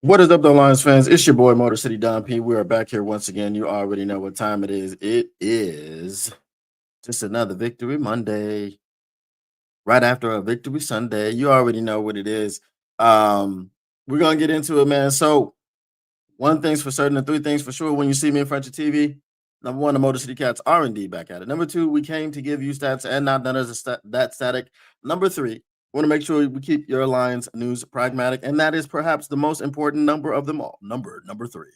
What is up, though, Lions fans? It's your boy, Motor City Don P. We are back here once again. You already know what time it is. It is just another Victory Monday, right after a Victory Sunday. You already know what it is. We're gonna get into it, man. So, one thing's for certain, and three things for sure. When you see me in front of your TV, number one, the Motor City Cats are indeed back at it. Number two, we came to give you stats and not none of that static. Number three, we want to make sure we keep your Lions news pragmatic, and that is perhaps the most important number of them all. Number three.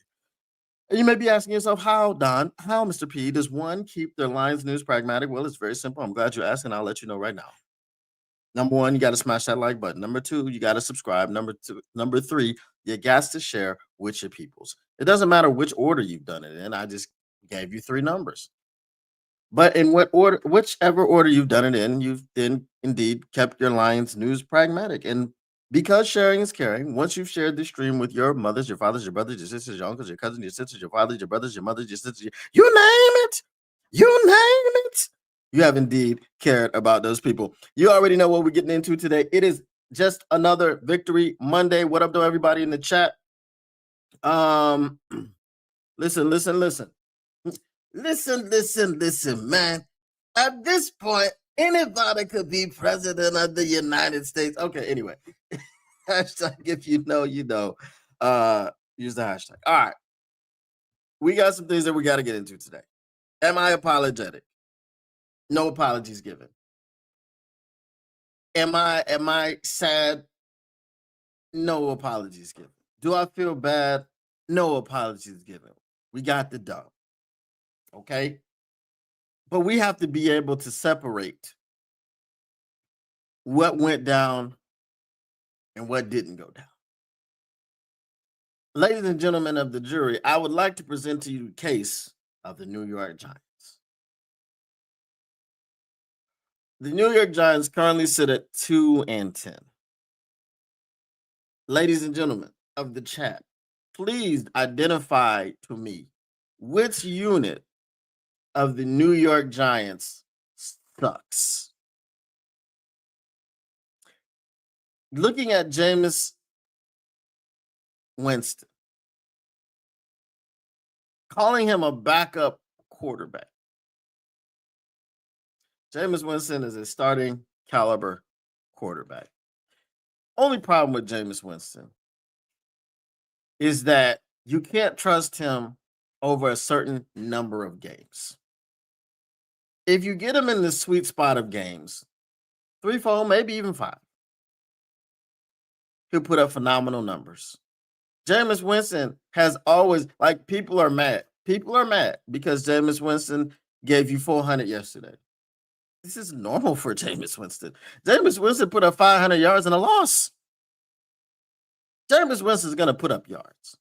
And you may be asking yourself, how, Don, how, Mr. P, does one keep their Lions news pragmatic? Well, it's very simple. I'm glad you asked, and I'll let you know right now. Number one, you got to smash that like button. Number two, you got to subscribe. Number three, you got to share with your peoples. It doesn't matter which order you've done it in. I just gave you three numbers. But in what order, whichever order you've done it in, you've then indeed kept your Lions news pragmatic. And because sharing is caring, once you've shared this stream with your mothers, your fathers, your brothers, your sisters, your uncles, your cousins, your sisters, your fathers, your brothers, your mothers, your sisters, you name it, you name it, you have indeed cared about those people. You already know what we're getting into today. It is just another Victory Monday. What up, though, everybody in the chat? Um, listen. Listen, man. At this point, anybody could be president of the United States. Okay, anyway. Hashtag if you know, you know. Use the hashtag. All right. We got some things that we got to get into today. Am I apologetic? No apologies given. Am I sad? No apologies given. Do I feel bad? No apologies given. We got the dub. Okay? But we have to be able to separate what went down and what didn't go down. Ladies and gentlemen of the jury, I would like to present to you the case of the New York Giants. The New York Giants currently sit at 2-10. Ladies and gentlemen of the chat, please identify to me which unit of the New York Giants sucks. Looking at Jameis Winston, calling him a backup quarterback. Jameis Winston is a starting caliber quarterback. Only problem with Jameis Winston is that you can't trust him over a certain number of games. If you get him in the sweet spot of games, 3, 4, maybe even 5, he'll put up phenomenal numbers. Jameis Winston has always, like, people are mad. People are mad because Jameis Winston gave you 400 yesterday. This is normal for Jameis Winston. Jameis Winston put up 500 yards in a loss. Jameis Winston is going to put up yards.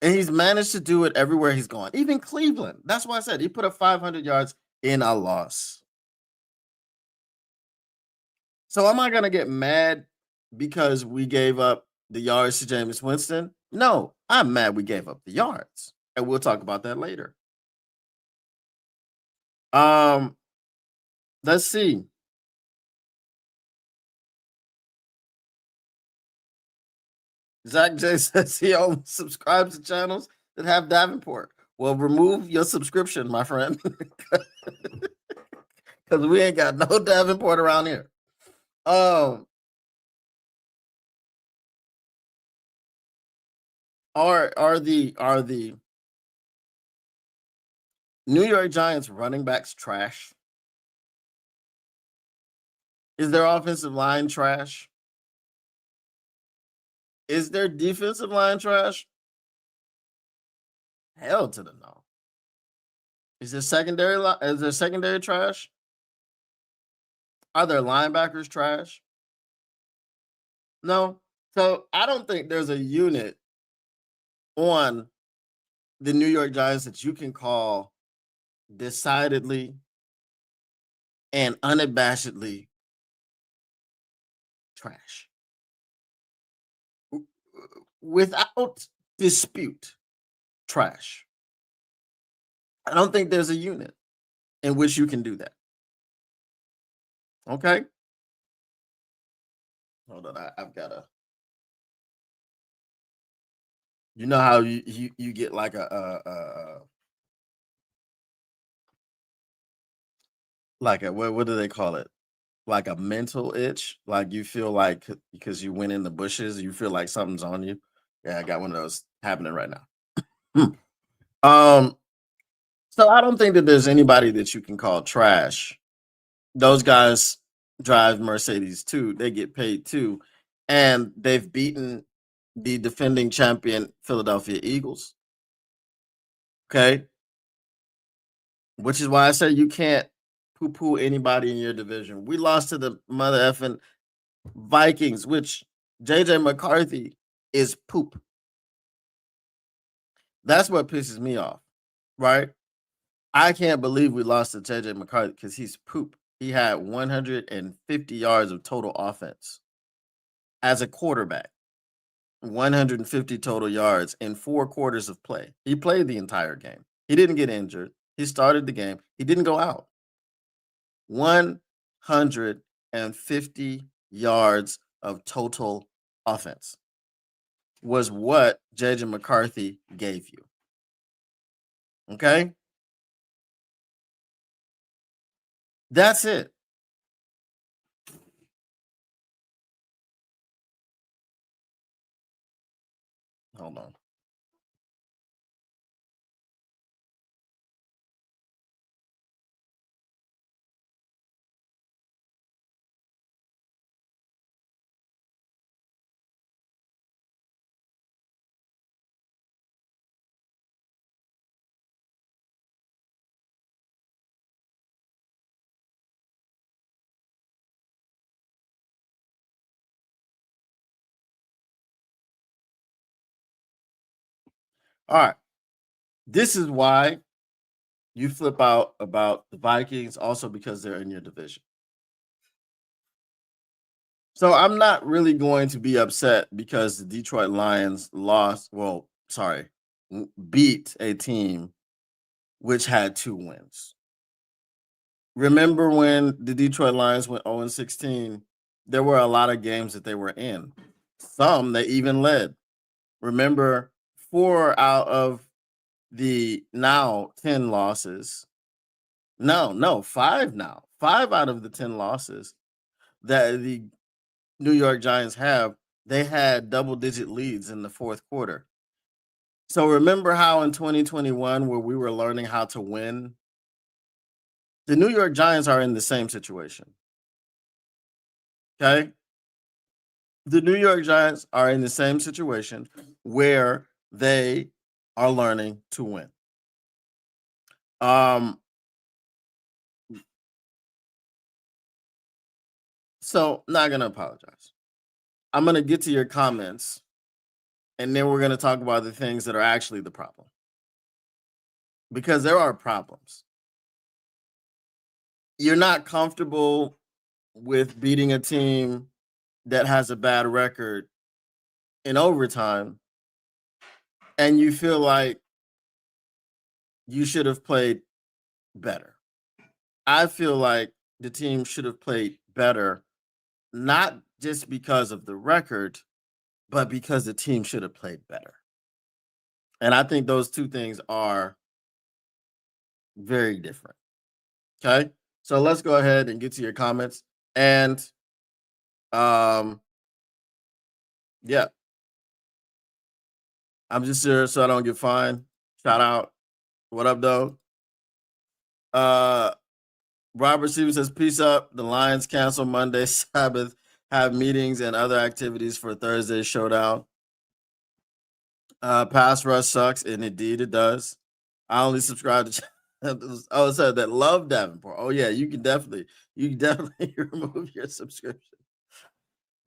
And he's managed to do it everywhere he's gone. Even Cleveland. That's why I said he put up 500 yards in a loss. So am I going to get mad because we gave up the yards to Jameis Winston? No, I'm mad we gave up the yards. And we'll talk about that later. Let's see. Zach J says he only subscribes to channels that have Davenport. Well, remove your subscription, my friend. Because we ain't got no Davenport around here. Are the New York Giants running backs trash? Is their offensive line trash? Is their defensive line trash? Hell to the no. Is their secondary trash? Are their linebackers trash? No. So I don't think there's a unit on the New York Giants that you can call decidedly and unabashedly trash. Without dispute, trash. I don't think there's a unit in which you can do that. Okay? Hold on, I've got to You know how you get like a like a what do they call it? Like a mental itch? Like you feel like because you went in the bushes, you feel like something's on you. Yeah, I got one of those happening right now. um, so I don't think that there's anybody that you can call trash. Those guys drive Mercedes too. They get paid too, and they've beaten the defending champion Philadelphia Eagles. Okay, which is why I say you can't poo-poo anybody in your division. We lost to the mother effing Vikings, which JJ McCarthy is poop. That's what pisses me off, right? I can't believe we lost to JJ McCarthy because he's poop. He had 150 yards of total offense as a quarterback, 150 total yards in 4 quarters of play. He played the entire game. He didn't get injured. He started the game. He didn't go out. 150 yards of total offense was what JJ McCarthy gave you. Okay? That's it. Hold on. All right. This is why you flip out about the Vikings, also because they're in your division. So I'm not really going to be upset because the Detroit Lions lost. Well, sorry, beat a team which had 2 wins. Remember when the Detroit Lions went 0-16? There were a lot of games that they were in. Some they even led. Remember, 4 out of the now 10 losses. No, 5 now. 5 out of the 10 losses that the New York Giants have, they had double-digit leads in the 4th quarter. So remember how in 2021 where we were learning how to win? The New York Giants are in the same situation. Okay? The New York Giants are in the same situation where they are learning to win. So not gonna apologize. I'm gonna get to your comments, and then we're gonna talk about the things that are actually the problem. Because there are problems. You're not comfortable with beating a team that has a bad record in overtime, and you feel like you should have played better. I feel like the team should have played better, not just because of the record, but because the team should have played better. And I think those two things are very different. Okay. So let's go ahead and get to your comments. And yeah, I'm just here so I don't get fined. Shout out. What up, though? Uh Robert Stevens says, peace up. The Lions cancel Monday, Sabbath, have meetings and other activities for Thursday showdown. Pass rush sucks, and indeed it does. I only subscribe to oh, it said that love Davenport. Oh, yeah, you can definitely remove your subscription.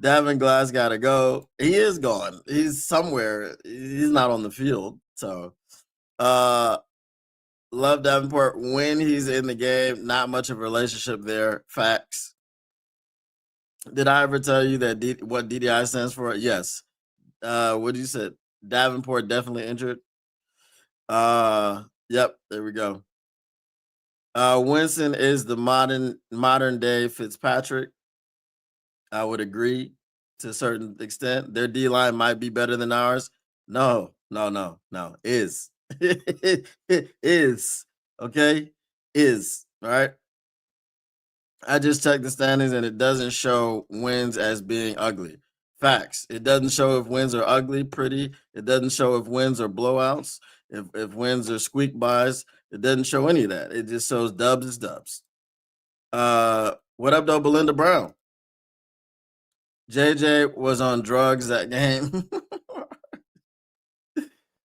Davin Glass gotta go. He is gone. He's somewhere. He's not on the field. So love Davenport when he's in the game. Not much of a relationship there. Facts. Did I ever tell you that what DDI stands for? Yes. What did you say? Davenport definitely injured. Yep, there we go. Winston is the modern day Fitzpatrick. I would agree to a certain extent. Their D line might be better than ours. No, no, no, no. Is. Is. Okay? Is. All right. I just checked the standings and it doesn't show wins as being ugly. Facts. It doesn't show if wins are ugly, pretty. It doesn't show if wins are blowouts, if wins are squeak bys. It doesn't show any of that. It just shows dubs is dubs. What up though, Belinda Brown? JJ was on drugs that game.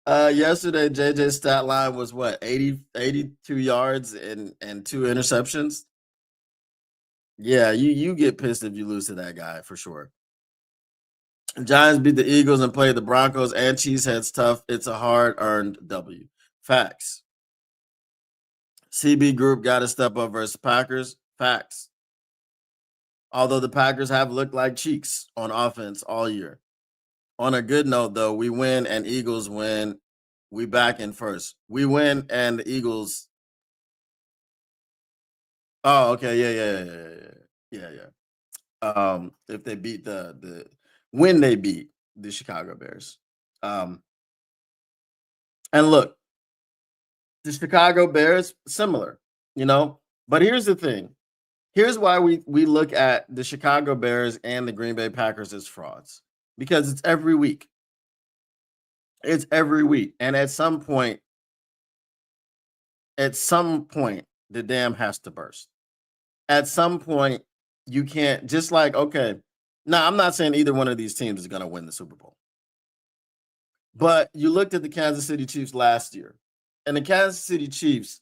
Yesterday JJ's stat line was what, 82 yards and 2 interceptions. Yeah, you get pissed if you lose to that guy for sure. Giants beat the Eagles and played the Broncos and Cheeseheads tough. It's a hard-earned W. Facts. CB Group got to step up versus Packers. Facts. Although the Packers have looked like cheeks on offense all year. On a good note, though, we win and Eagles win. We back in first. We win and the Eagles. Oh, okay. Yeah. If they beat when they beat the Chicago Bears. And look, the Chicago Bears, similar, but here's the thing. Here's why we look at the Chicago Bears and the Green Bay Packers as frauds, because it's every week. It's every week. And at some point, the dam has to burst. At some point, you can't just like, okay, now I'm not saying either one of these teams is going to win the Super Bowl. But you looked at the Kansas City Chiefs last year, and the Kansas City Chiefs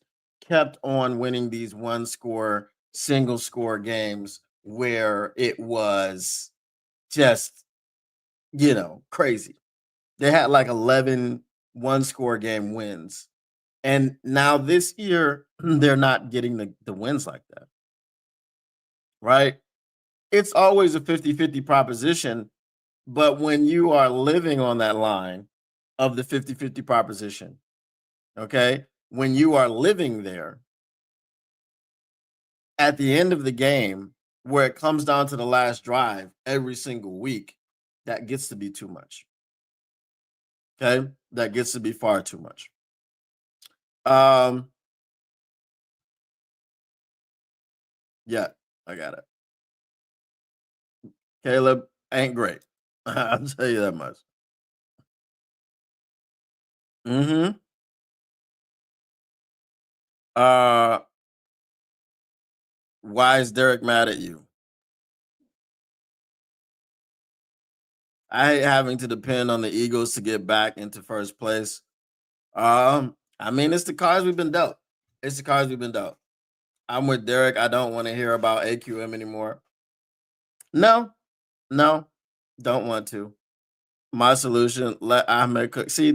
kept on winning these one-score, single-score games where it was just, crazy. They had like 11 one-score game wins. And now this year, they're not getting the wins like that. Right? It's always a 50-50 proposition. But when you are living on that line of the 50-50 proposition, okay, when you are living there, at the end of the game, where it comes down to the last drive every single week, that gets to be too much. Okay? That gets to be far too much. Yeah, I got it. Caleb ain't great. I'll tell you that much. Mm-hmm. Why is Derek mad at you? I hate having to depend on the Eagles to get back into first place. I mean, it's the cards we've been dealt. I'm with Derek. I don't want to hear about AQM anymore. No, don't want to. My solution, let Ahmed cook. See,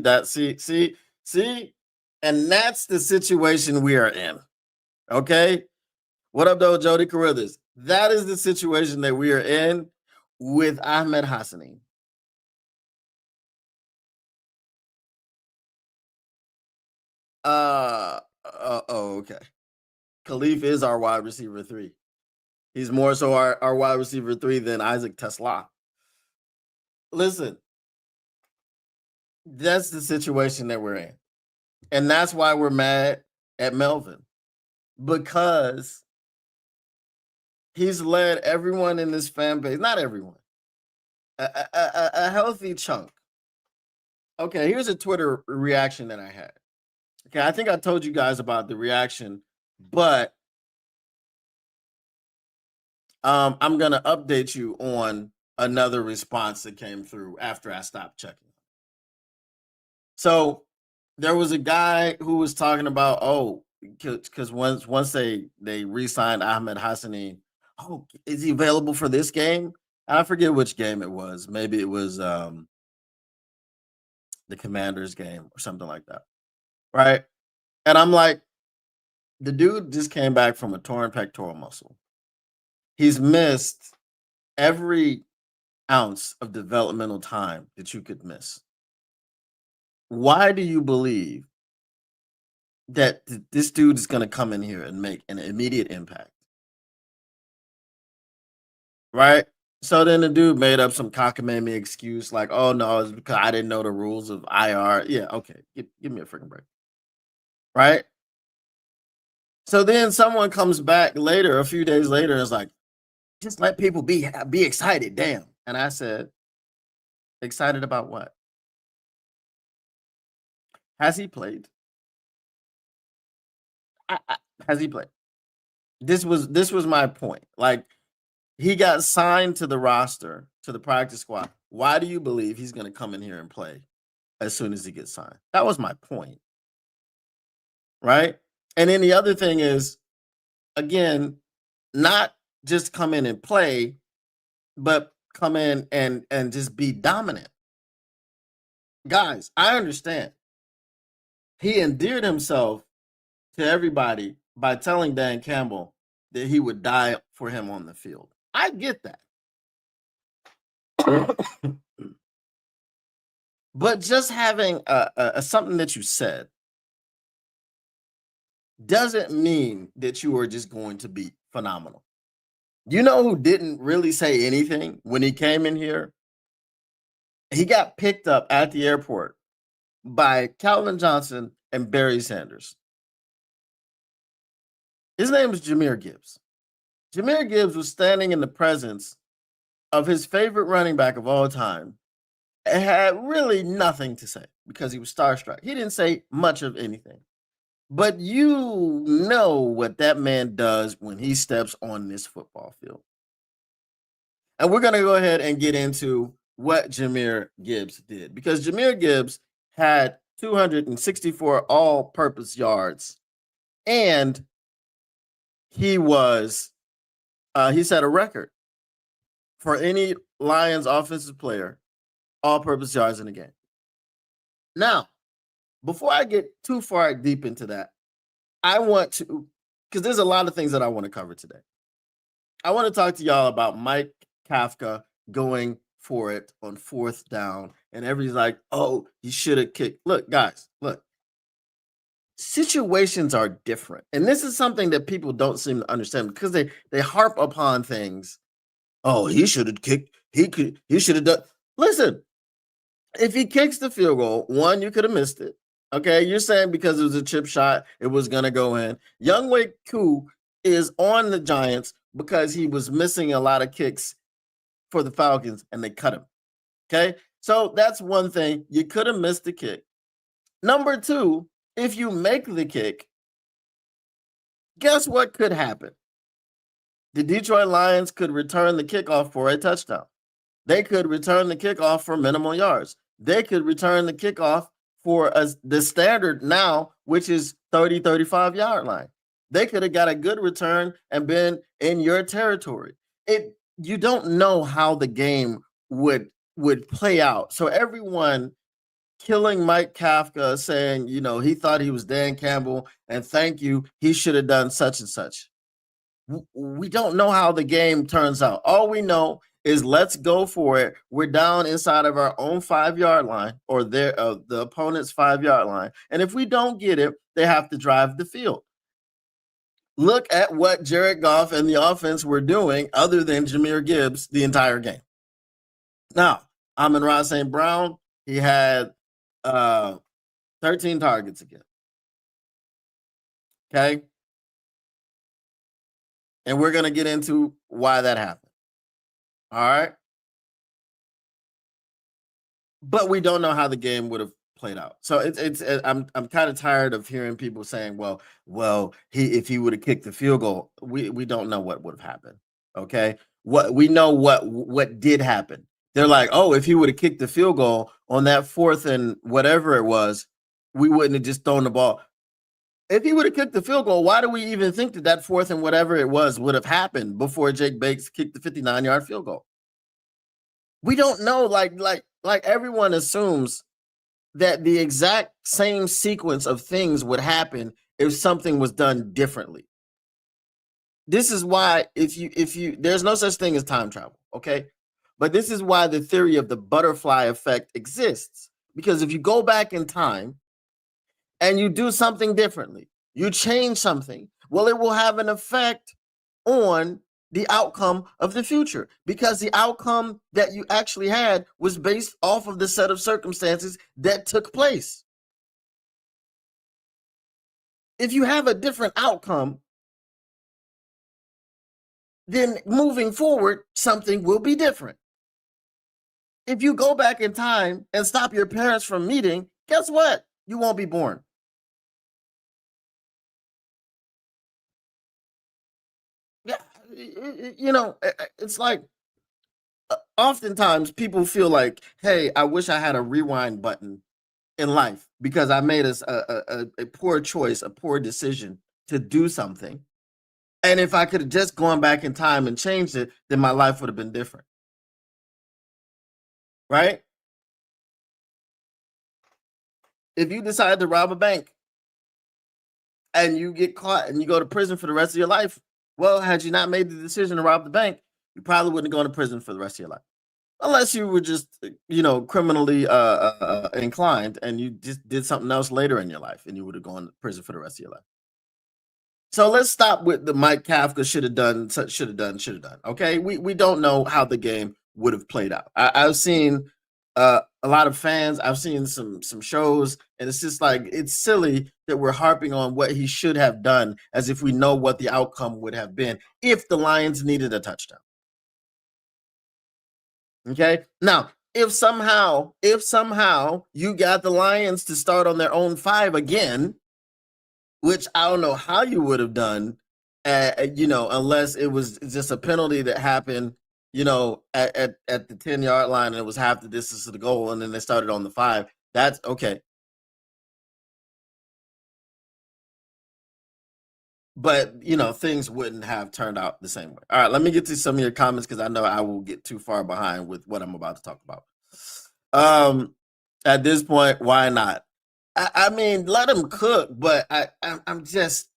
and that's the situation we are in. Okay? What up, though, Jody Carruthers? That is the situation that we are in with Ahmed Hassani. Okay. Khalif is our wide receiver 3. He's more so our wide receiver 3 than Isaac Tesla. Listen, that's the situation that we're in. And that's why we're mad at Melvin. Because he's led everyone in this fan base, not everyone, a healthy chunk. Okay, here's a Twitter reaction that I had. Okay, I think I told you guys about the reaction, but I'm going to update you on another response that came through after I stopped checking. So there was a guy who was talking about, because once they re-signed Ahmed Hassani, is he available for this game? I forget which game it was. Maybe it was the Commanders game or something like that, right? And I'm like, the dude just came back from a torn pectoral muscle. He's missed every ounce of developmental time that you could miss. Why do you believe that this dude is going to come in here and make an immediate impact? Right? So then the dude made up some cockamamie excuse like, "Oh no, it's because I didn't know the rules of IR." Yeah, okay, give me a freaking break, right? So then someone comes back later, a few days later, and is like, "Just let people be excited, damn." And I said, "Excited about what? Has he played? I, has he played?" This was my point. Like he got signed to the roster, to the practice squad. Why do you believe he's going to come in here and play as soon as he gets signed? That was my point, right? And then the other thing is, again, not just come in and play, but come in and just be dominant. Guys, I understand. He endeared himself to everybody by telling Dan Campbell that he would die for him on the field. I get that. But just having a something that you said doesn't mean that you are just going to be phenomenal. You know who didn't really say anything when he came in here? He got picked up at the airport by Calvin Johnson and Barry Sanders. His name is Jahmyr Gibbs. Jahmyr Gibbs was standing in the presence of his favorite running back of all time and had really nothing to say because he was starstruck. He didn't say much of anything. But you know what that man does when he steps on this football field. And we're going to go ahead and get into what Jahmyr Gibbs did, because Jahmyr Gibbs had 264 all-purpose yards, and he set a record for any Lions offensive player, all-purpose yards in a game. Now, before I get too far deep into that, I want to, because there's a lot of things that I want to cover today. I want to talk to y'all about Mike Kafka going for it on 4th down, and everybody's like, "Oh, he should have kicked." Look, guys, look. Situations are different, and this is something that people don't seem to understand because they harp upon things. Oh, he should have kicked. He should have done. Listen, if he kicks the field goal, one, you could have missed it. Okay, you're saying because it was a chip shot, it was gonna go in. Younghoe Koo is on the Giants because he was missing a lot of kicks for the Falcons, and they cut him. Okay, so that's one thing. You could have missed the kick. Number two, if you make the kick, guess what could happen? The Detroit Lions could return the kickoff for a touchdown. They could return the kickoff for minimal yards. They could return the kickoff for the standard now, which is 30, 35 yard line. They could have got a good return and been in your territory. You don't know how the game would play out. So everyone killing Mike Kafka, saying, he thought he was Dan Campbell and thank you, he should have done such and such. We don't know how the game turns out. All we know is let's go for it. We're down inside of our own 5-yard line or the opponent's 5-yard line. And if we don't get it, they have to drive the field. Look at what Jared Goff and the offense were doing other than Jahmyr Gibbs the entire game. Now, Amon-Ra St. Brown, he had 13 targets again. Okay. And we're going to get into why that happened. All right. But we don't know how the game would have played out. So I'm kind of tired of hearing people saying, well, if he would have kicked the field goal, we don't know what would have happened. Okay. We know what did happen. They're like, oh, if he would have kicked the field goal on that 4th and whatever it was, we wouldn't have just thrown the ball. If he would have kicked the field goal, why do we even think that 4th and whatever it was would have happened before Jake Bates kicked the 59-yard field goal? We don't know. Like everyone assumes that the exact same sequence of things would happen if something was done differently. This is why if you there's no such thing as time travel, okay? But this is why the theory of the butterfly effect exists. Because if you go back in time and you do something differently, you change something, well, it will have an effect on the outcome of the future, because the outcome that you actually had was based off of the set of circumstances that took place. If you have a different outcome, then moving forward, something will be different. If you go back in time and stop your parents from meeting, guess what? You won't be born. Yeah, it's like oftentimes people feel like, hey, I wish I had a rewind button in life because I made a poor choice, a poor decision to do something. And if I could have just gone back in time and changed it, then my life would have been different. Right? If you decide to rob a bank and you get caught and you go to prison for the rest of your life, well, had you not made the decision to rob the bank, you probably wouldn't have gone to prison for the rest of your life. Unless you were just, criminally inclined and you just did something else later in your life and you would have gone to prison for the rest of your life. So let's stop with the Mike Kafka should have done, should have done, should have done. Okay, we don't know how the game would have played out. I've seen a lot of fans. I've seen some shows, and it's just like it's silly that we're harping on what he should have done as if we know what the outcome would have been if the Lions needed a touchdown. Okay, now if somehow you got the Lions to start on their own 5 again, which I don't know how you would have done, unless it was just a penalty that happened, at the 10-yard line and it was half the distance of the goal, and then they started on the 5. That's okay. But things wouldn't have turned out the same way. All right, let me get to some of your comments because I know I will get too far behind with what I'm about to talk about. At this point, why not? I mean, let them cook, but I'm just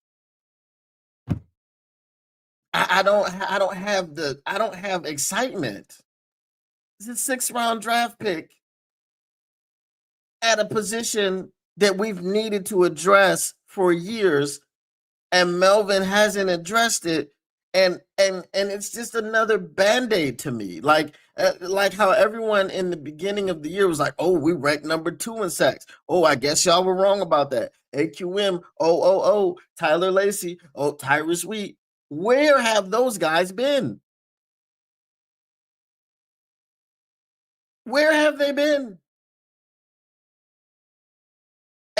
I don't have excitement. It's a 6th round draft pick at a position that we've needed to address for years, and Melvin hasn't addressed it, and it's just another band-aid to me. Like how everyone in the beginning of the year was like, oh, we ranked number 2 in sacks. Oh, I guess y'all were wrong about that. AQM, Tyler Lacey, Tyrus Wheat. Where have those guys been? Where have they been?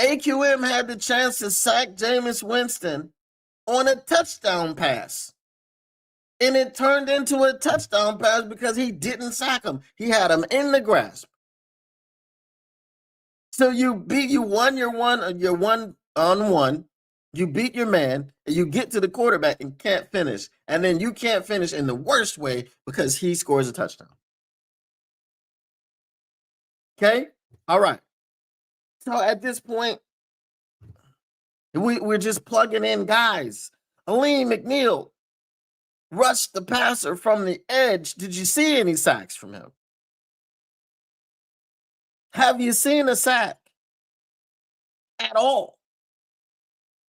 AQM had the chance to sack Jameis Winston on a touchdown pass. And it turned into a touchdown pass because he didn't sack him. He had him in the grasp. So you won your one-on-one. You beat your man, and you get to the quarterback and can't finish. And then you can't finish in the worst way because he scores a touchdown. Okay? All right. So at this point, we're just plugging in guys. Alim McNeill rushed the passer from the edge. Did you see any sacks from him? Have you seen a sack at all?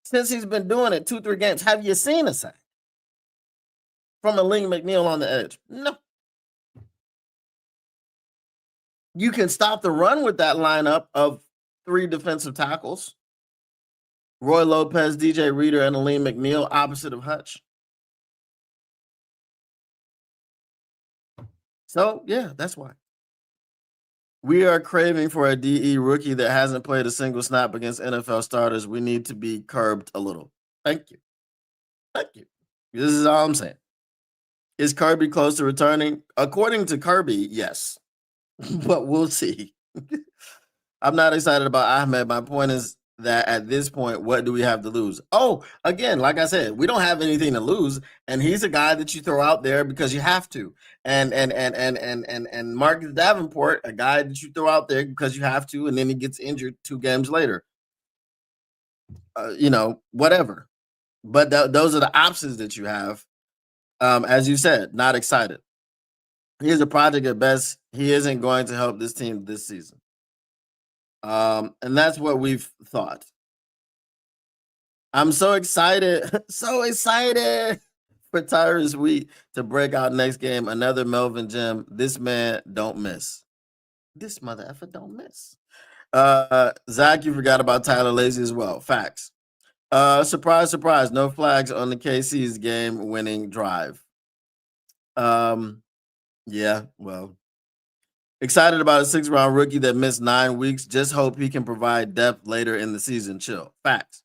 Since he's been doing it 2-3 games, have you seen a sack from Alim McNeill on the edge? No. You can stop the run with that lineup of 3 defensive tackles. Roy Lopez, DJ Reader, and Alim McNeill opposite of Hutch. So, yeah, that's why. We are craving for a DE rookie that hasn't played a single snap against NFL starters. We need to be curbed a little. Thank you. Thank you. This is all I'm saying. Is Kirby close to returning? According to Kirby, yes. But we'll see. I'm not excited about Ahmed. My point is that at this point, what do we have to lose? Oh, again, like I said, we don't have anything to lose, and he's a guy that you throw out there because you have to. And Marcus Davenport, a guy that you throw out there because you have to, and then he gets injured 2 games later. Whatever. But those are the options that you have. As you said, not excited. He's a project at best. He isn't going to help this team this season. And that's what we've thought. I'm so excited. So excited for Tyrus Wheat to break out next game. Another Melvin gem. This man don't miss. This mother effer don't miss. Zach, you forgot about Tyler Lacy as well. Facts. Surprise, surprise. No flags on the KC's game-winning drive. Yeah, well. Excited about a 6th-round rookie that missed 9 weeks. Just hope he can provide depth later in the season. Chill. Facts.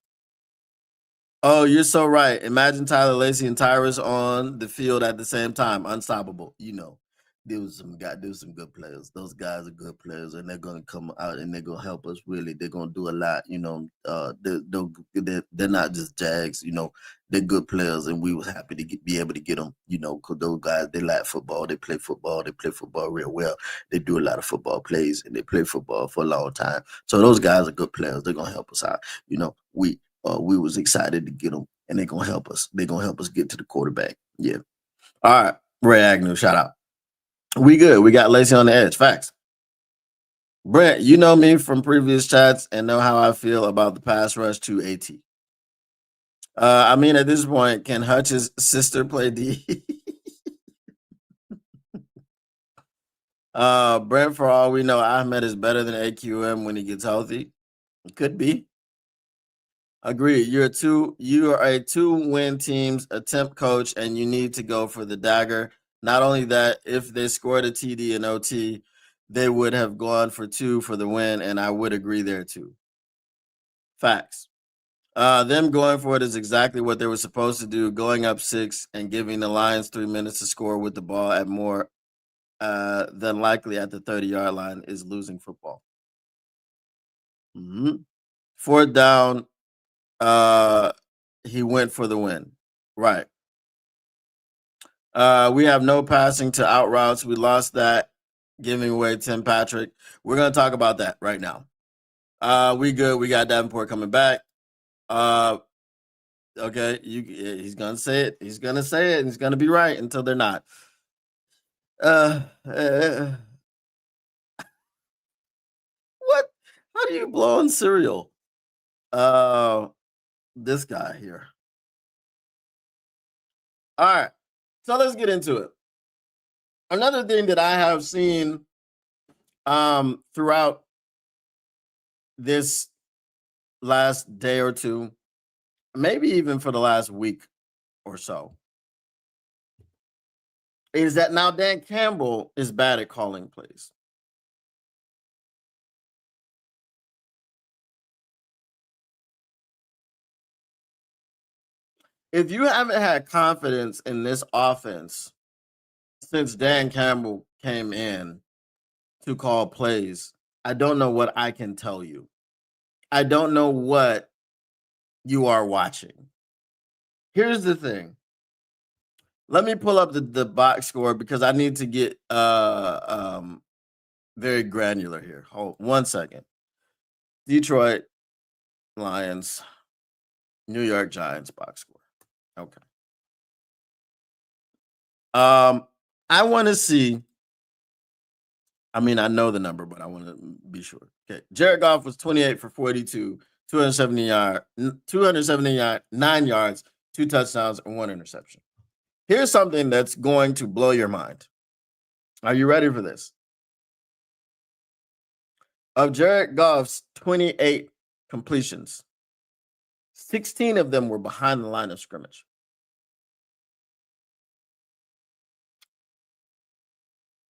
Oh, you're so right. Imagine Tyler Lacy and Tyrus on the field at the same time. Unstoppable. There was some good players. Those guys are good players, and they're gonna come out and they're gonna help us. Really, they're gonna do a lot. They're not just Jags. They're good players, and we was happy to be able to get them. Because those guys, they like football. They play football. They play football real well. They do a lot of football plays, and they play football for a long time. So those guys are good players. They're gonna help us out. We was excited to get them, and they're gonna help us. They're gonna help us get to the quarterback. Yeah. All right, Ray Agnew, shout out. We good. We got Lacy on the edge. Facts. Brent, you know me from previous chats and know how I feel about the pass rush to AT. At this point, can Hutch's sister play D? Brent, for all we know, Ahmed is better than AQM when he gets healthy. Could be. Agreed. You are a 2-win team's attempt coach, and you need to go for the dagger. Not only that, if they scored a TD and OT, they would have gone for 2 for the win, and I would agree there too. Facts. Them going for it is exactly what they were supposed to do, going up 6 and giving the Lions 3 minutes to score with the ball at more than likely at the 30-yard line is losing football. 4th down, he went for the win. Right. We have no passing to out routes. We lost that, giving away Tim Patrick. We're going to talk about that right now. We good. We got Davenport coming back. Okay, he's going to say it. He's going to say it, and he's going to be right until they're not. What? How do you blow on cereal? This guy here. All right. So let's get into it. Another thing that I have seen throughout this last day or two, maybe even for the last week or so, is that now Dan Campbell is bad at calling plays. If you haven't had confidence in this offense since Dan Campbell came in to call plays, I don't know what I can tell you. I don't know what you are watching. Here's the thing. Let me pull up the box score because I need to get very granular here. Hold 1 second. Detroit Lions, New York Giants box score. Okay. I want to see. I know the number, but I want to be sure. Okay. Jared Goff was 28 for 42, 279 yards, 2 touchdowns, and 1 interception. Here's something that's going to blow your mind. Are you ready for this? Of Jared Goff's 28 completions, 16 of them were behind the line of scrimmage.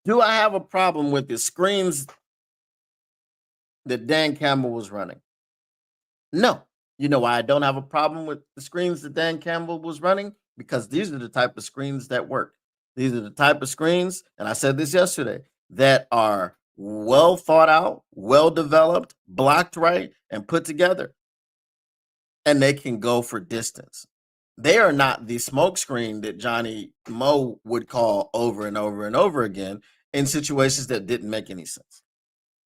Do I have a problem with the screens that Dan Campbell was running? No. You know why I don't have a problem with the screens that Dan Campbell was running? Because these are the type of screens that work. These are the type of screens, and I said this yesterday, that are well thought out, well developed, blocked right, and put together. And they can go for distance. They are not the smoke screen that Johnny Moe would call over and over and over again in situations that didn't make any sense.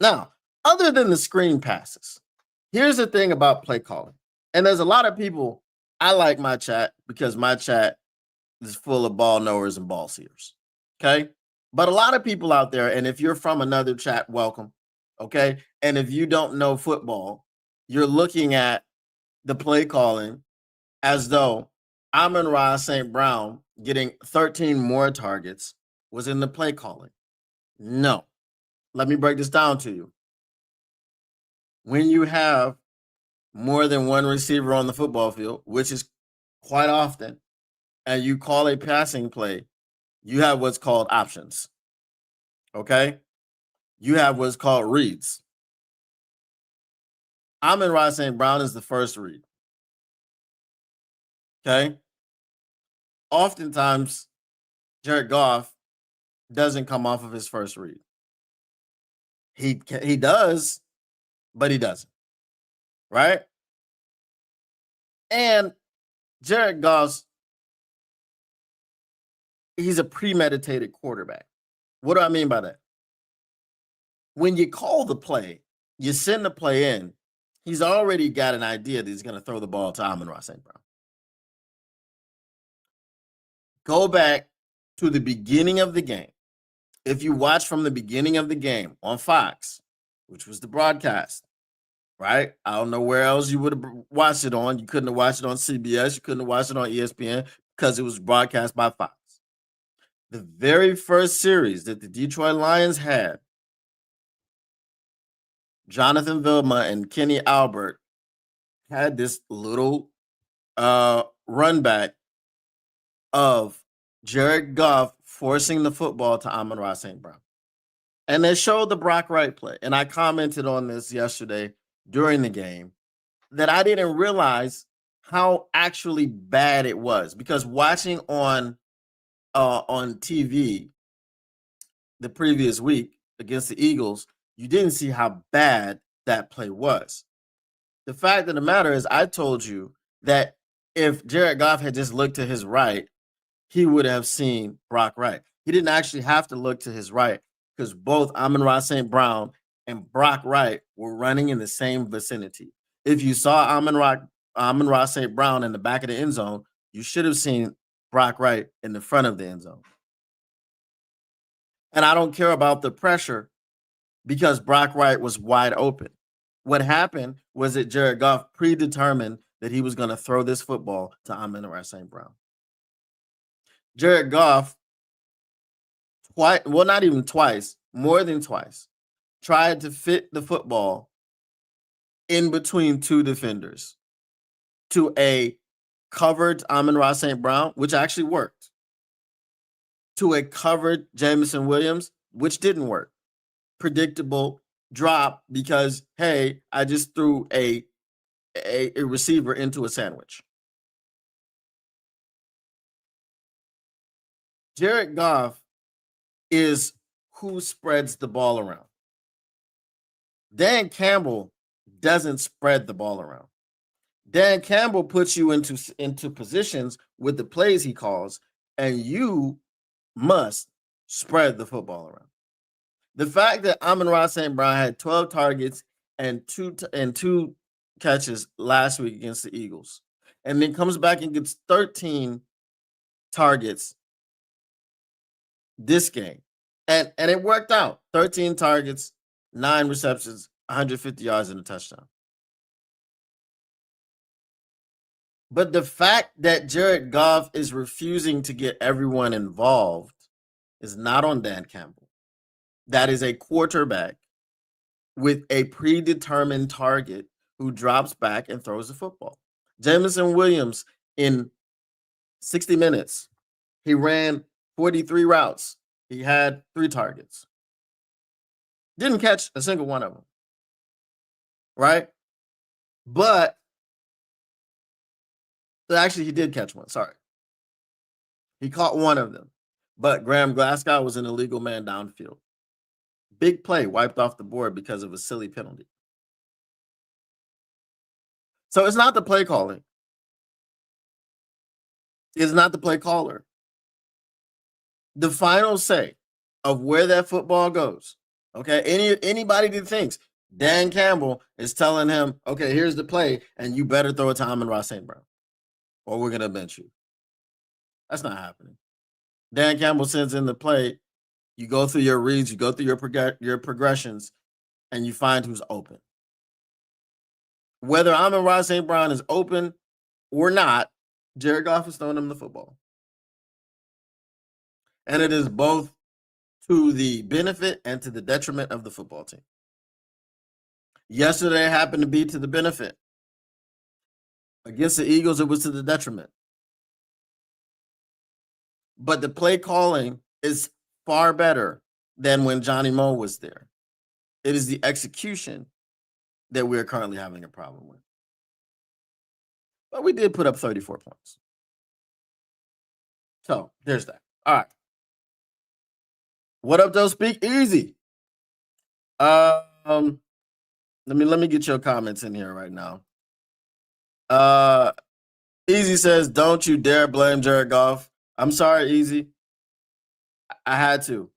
Now, other than the screen passes, here's the thing about play calling. And there's a lot of people, I like my chat because my chat is full of ball knowers and ball seers. Okay. But a lot of people out there, and if you're from another chat, welcome. Okay. And if you don't know football, you're looking at the play calling as though Amon-Ra St. Brown getting 13 more targets was in the play calling. No. Let me break this down to you. When you have more than one receiver on the football field, which is quite often, and you call a passing play, you have what's called options. Okay? You have what's called reads. Amon-Ra St. Brown is the first read. Okay? Oftentimes, Jared Goff doesn't come off of his first read. He does, but he doesn't. Right? And Jared Goff, he's a premeditated quarterback. What do I mean by that? When you call the play, you send the play in, he's already got an idea that he's going to throw the ball to Amon-Ra St. Brown. Go back to the beginning of the game. If you watch from the beginning of the game on Fox, which was the broadcast, right? I don't know where else you would have watched it on. You couldn't have watched it on CBS. You couldn't have watched it on ESPN because it was broadcast by Fox. The very first series that the Detroit Lions had, Jonathan Vilma and Kenny Albert had this little run back of Jared Goff forcing the football to Amon-Ra St. Brown. And they showed the Brock Wright play. And I commented on this yesterday during the game that I didn't realize how actually bad it was, because watching on TV the previous week against the Eagles, you didn't see how bad that play was. The fact of the matter is, I told you that if Jared Goff had just looked to his right, he would have seen Brock Wright. He didn't actually have to look to his right because both Amon-Ra St. Brown and Brock Wright were running in the same vicinity. If you saw Amon-Ra St. Brown in the back of the end zone, you should have seen Brock Wright in the front of the end zone. And I don't care about the pressure because Brock Wright was wide open. What happened was that Jared Goff predetermined that he was going to throw this football to Amon-Ra St. Brown. Jared Goff, not even twice, more than twice, tried to fit the football in between two defenders to a covered Amon-Ra St. Brown, which actually worked, to a covered Jameson Williams, which didn't work. Predictable drop because, hey, I just threw a receiver into a sandwich. Jared Goff is who spreads the ball around. Dan Campbell doesn't spread the ball around. Dan Campbell puts you into positions with the plays he calls, and you must spread the football around. The fact that Amon-Ra St. Brown had 12 targets and two catches last week against the Eagles, and then comes back and gets 13 targets this game. And it worked out. 13 targets, 9 receptions, 150 yards and a touchdown. But the fact that Jared Goff is refusing to get everyone involved is not on Dan Campbell. That is a quarterback with a predetermined target who drops back and throws the football. Jameson Williams, in 60 minutes, he ran 43 routes. He had 3 targets. Didn't catch a single one of them. Right? But actually, he did catch one. Sorry. He caught one of them. But Graham Glasgow was an illegal man downfield. Big play wiped off the board because of a silly penalty. So it's not the play calling. It's not the play caller. The final say of where that football goes, okay? Anybody that thinks Dan Campbell is telling him, okay, here's the play, and you better throw it to Amon-Ra St. Brown, or we're going to bench you. That's not happening. Dan Campbell sends in the play. You go through your reads, you go through your progressions, and you find who's open. Whether Amon-Ra St. Brown is open or not, Jared Goff is throwing him the football. And it is both to the benefit and to the detriment of the football team. Yesterday happened to be to the benefit. Against the Eagles, it was to the detriment. But the play calling is far better than when Johnny Moe was there. It is the execution that we're currently having a problem with. But we did put up 34 points. So there's that. All right. What up, though? Speak easy. Let me get your comments in here right now. Easy says, "Don't you dare blame Jared Goff." I'm sorry, Easy. I had to.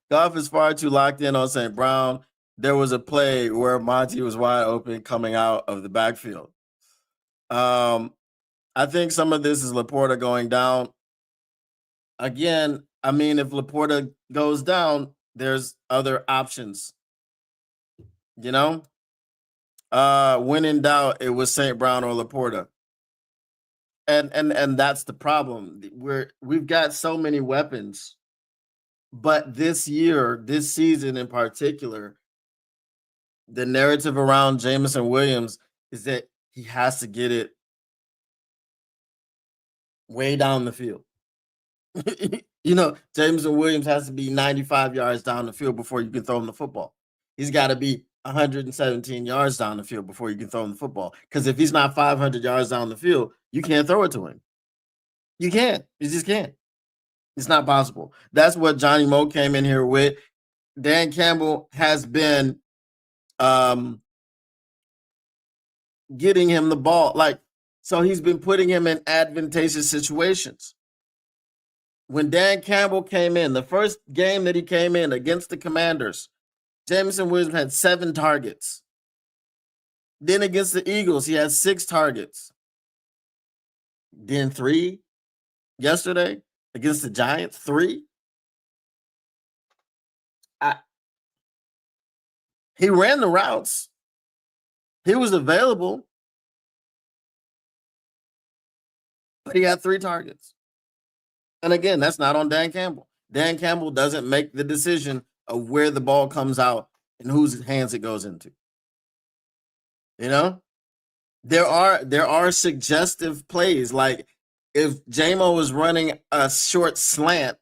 Goff is far too locked in on St. Brown. There was a play where Monty was wide open coming out of the backfield. I think some of this is Laporta going down. Again, I mean, if Laporta goes down, there's other options. You know? When in doubt, it was St. Brown or Laporta. And that's the problem. We've got so many weapons, but this season in particular, the narrative around Jameson Williams is that he has to get it way down the field. Jameson Williams has to be 95 yards down the field before you can throw him the football. He's got to be 117 yards down the field before you can throw him the football. Because if he's not 500 yards down the field, you can't throw it to him. You can't. You just can't. It's not possible. That's what Johnny Moe came in here with. Dan Campbell has been getting him the ball. So he's been putting him in advantageous situations. When Dan Campbell came in, the first game that he came in against the Commanders, Jameson Williams had 7 targets. Then against the Eagles, he had 6 targets. Then 3 yesterday against the Giants, 3. He ran the routes. He was available. But he had 3 targets. And again, that's not on Dan Campbell. Dan Campbell doesn't make the decision of where the ball comes out and whose hands it goes into. There are suggestive plays. Like if JMO was running a short slant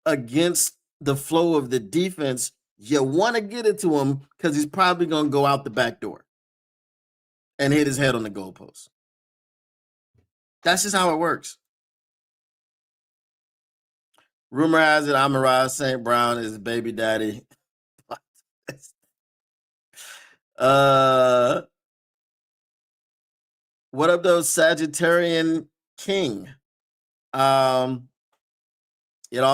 against the flow of the defense, you want to get it to him because he's probably going to go out the back door and hit his head on the goalpost. That's just how it works. Rumor has it Amon-Ra St. Brown is baby daddy. What up, though, Sagittarian King? It all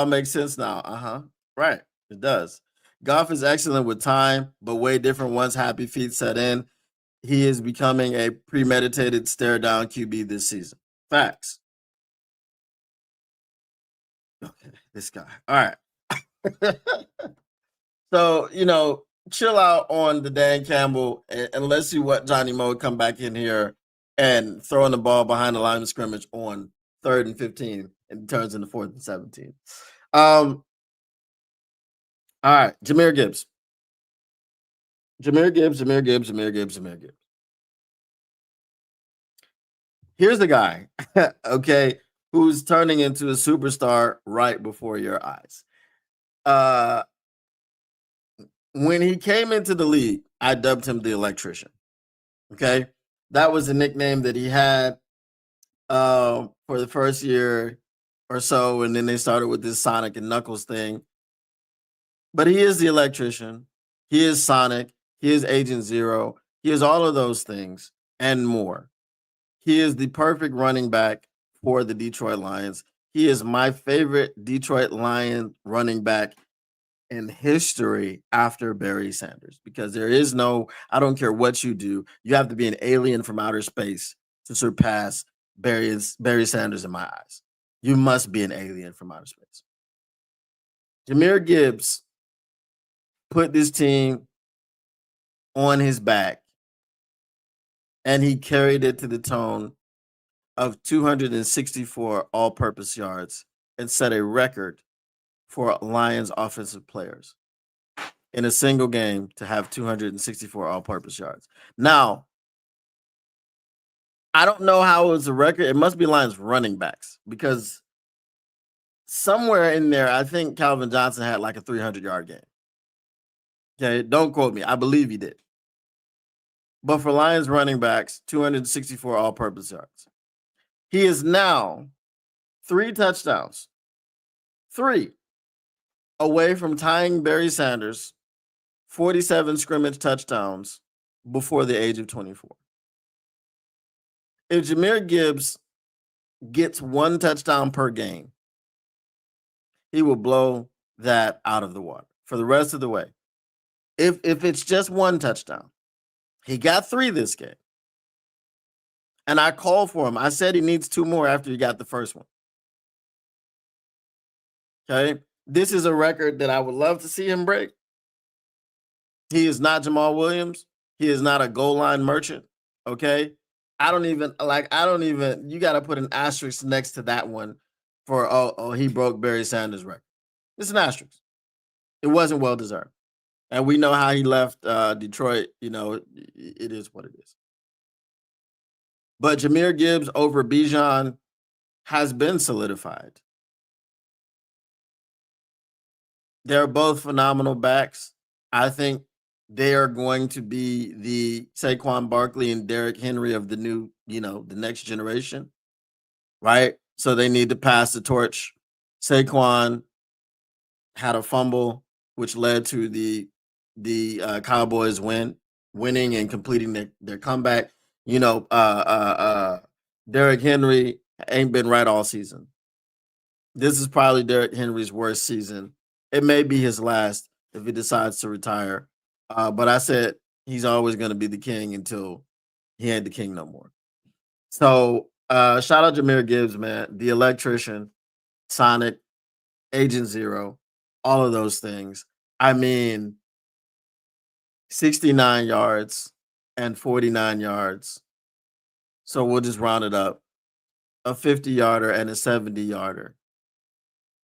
makes sense now. Right, it does. Goff is excellent with time, but way different once happy feet set in. He is becoming a premeditated stare-down QB this season. Facts. Okay, this guy. All right. So, chill out on the Dan Campbell, and let's see what Johnny Moe come back in here and throwing the ball behind the line of scrimmage on 3rd and 15 and turns into 4th and 17. All right, Jahmyr Gibbs. Jahmyr Gibbs. Here's the guy, okay, who's turning into a superstar right before your eyes. When he came into the league, I dubbed him the electrician. Okay, that was a nickname that he had for the first year or so, and then they started with this Sonic and Knuckles thing. But he is the electrician. He is Sonic. He is Agent Zero. He is all of those things and more. He is the perfect running back for the Detroit Lions. He is my favorite Detroit Lion running back in history after Barry Sanders, because there is no, I don't care what you do, you have to be an alien from outer space to surpass Barry Sanders in my eyes. You must be an alien from outer space. Jahmyr Gibbs put this team on his back, and he carried it to the tone of 264 all-purpose yards and set a record for Lions offensive players in a single game to have 264 all-purpose yards. Now, I don't know how it was a record. It must be Lions running backs because somewhere in there, I think Calvin Johnson had like a 300-yard game. Okay, don't quote me. I believe he did. But for Lions running backs, 264 all-purpose yards. He is now 3 touchdowns, 3 away from tying Barry Sanders' 47 scrimmage touchdowns before the age of 24. If Jahmyr Gibbs gets 1 touchdown per game, he will blow that out of the water for the rest of the way. If it's just 1 touchdown, he got 3 this game. And I called for him. I said he needs 2 more after he got the first one. Okay? This is a record that I would love to see him break. He is not Jamal Williams. He is not a goal line merchant. Okay? I don't even, you got to put an asterisk next to that one for, he broke Barry Sanders' record. It's an asterisk. It wasn't well deserved. And we know how he left Detroit. It is what it is. But Jahmyr Gibbs over Bijan has been solidified. They're both phenomenal backs. I think they are going to be the Saquon Barkley and Derrick Henry of the new, the next generation, right? So they need to pass the torch. Saquon had a fumble, which led to the Cowboys winning and completing their comeback. Derrick Henry ain't been right all season. This is probably Derrick Henry's worst season. It may be his last if he decides to retire. But I said he's always going to be the king until he ain't the king no more. So shout out Jahmyr Gibbs, man. The Electrician, Sonic, Agent Zero, all of those things. I mean, 69 yards and 49 yards. So we'll just round it up. A 50-yarder and a 70-yarder.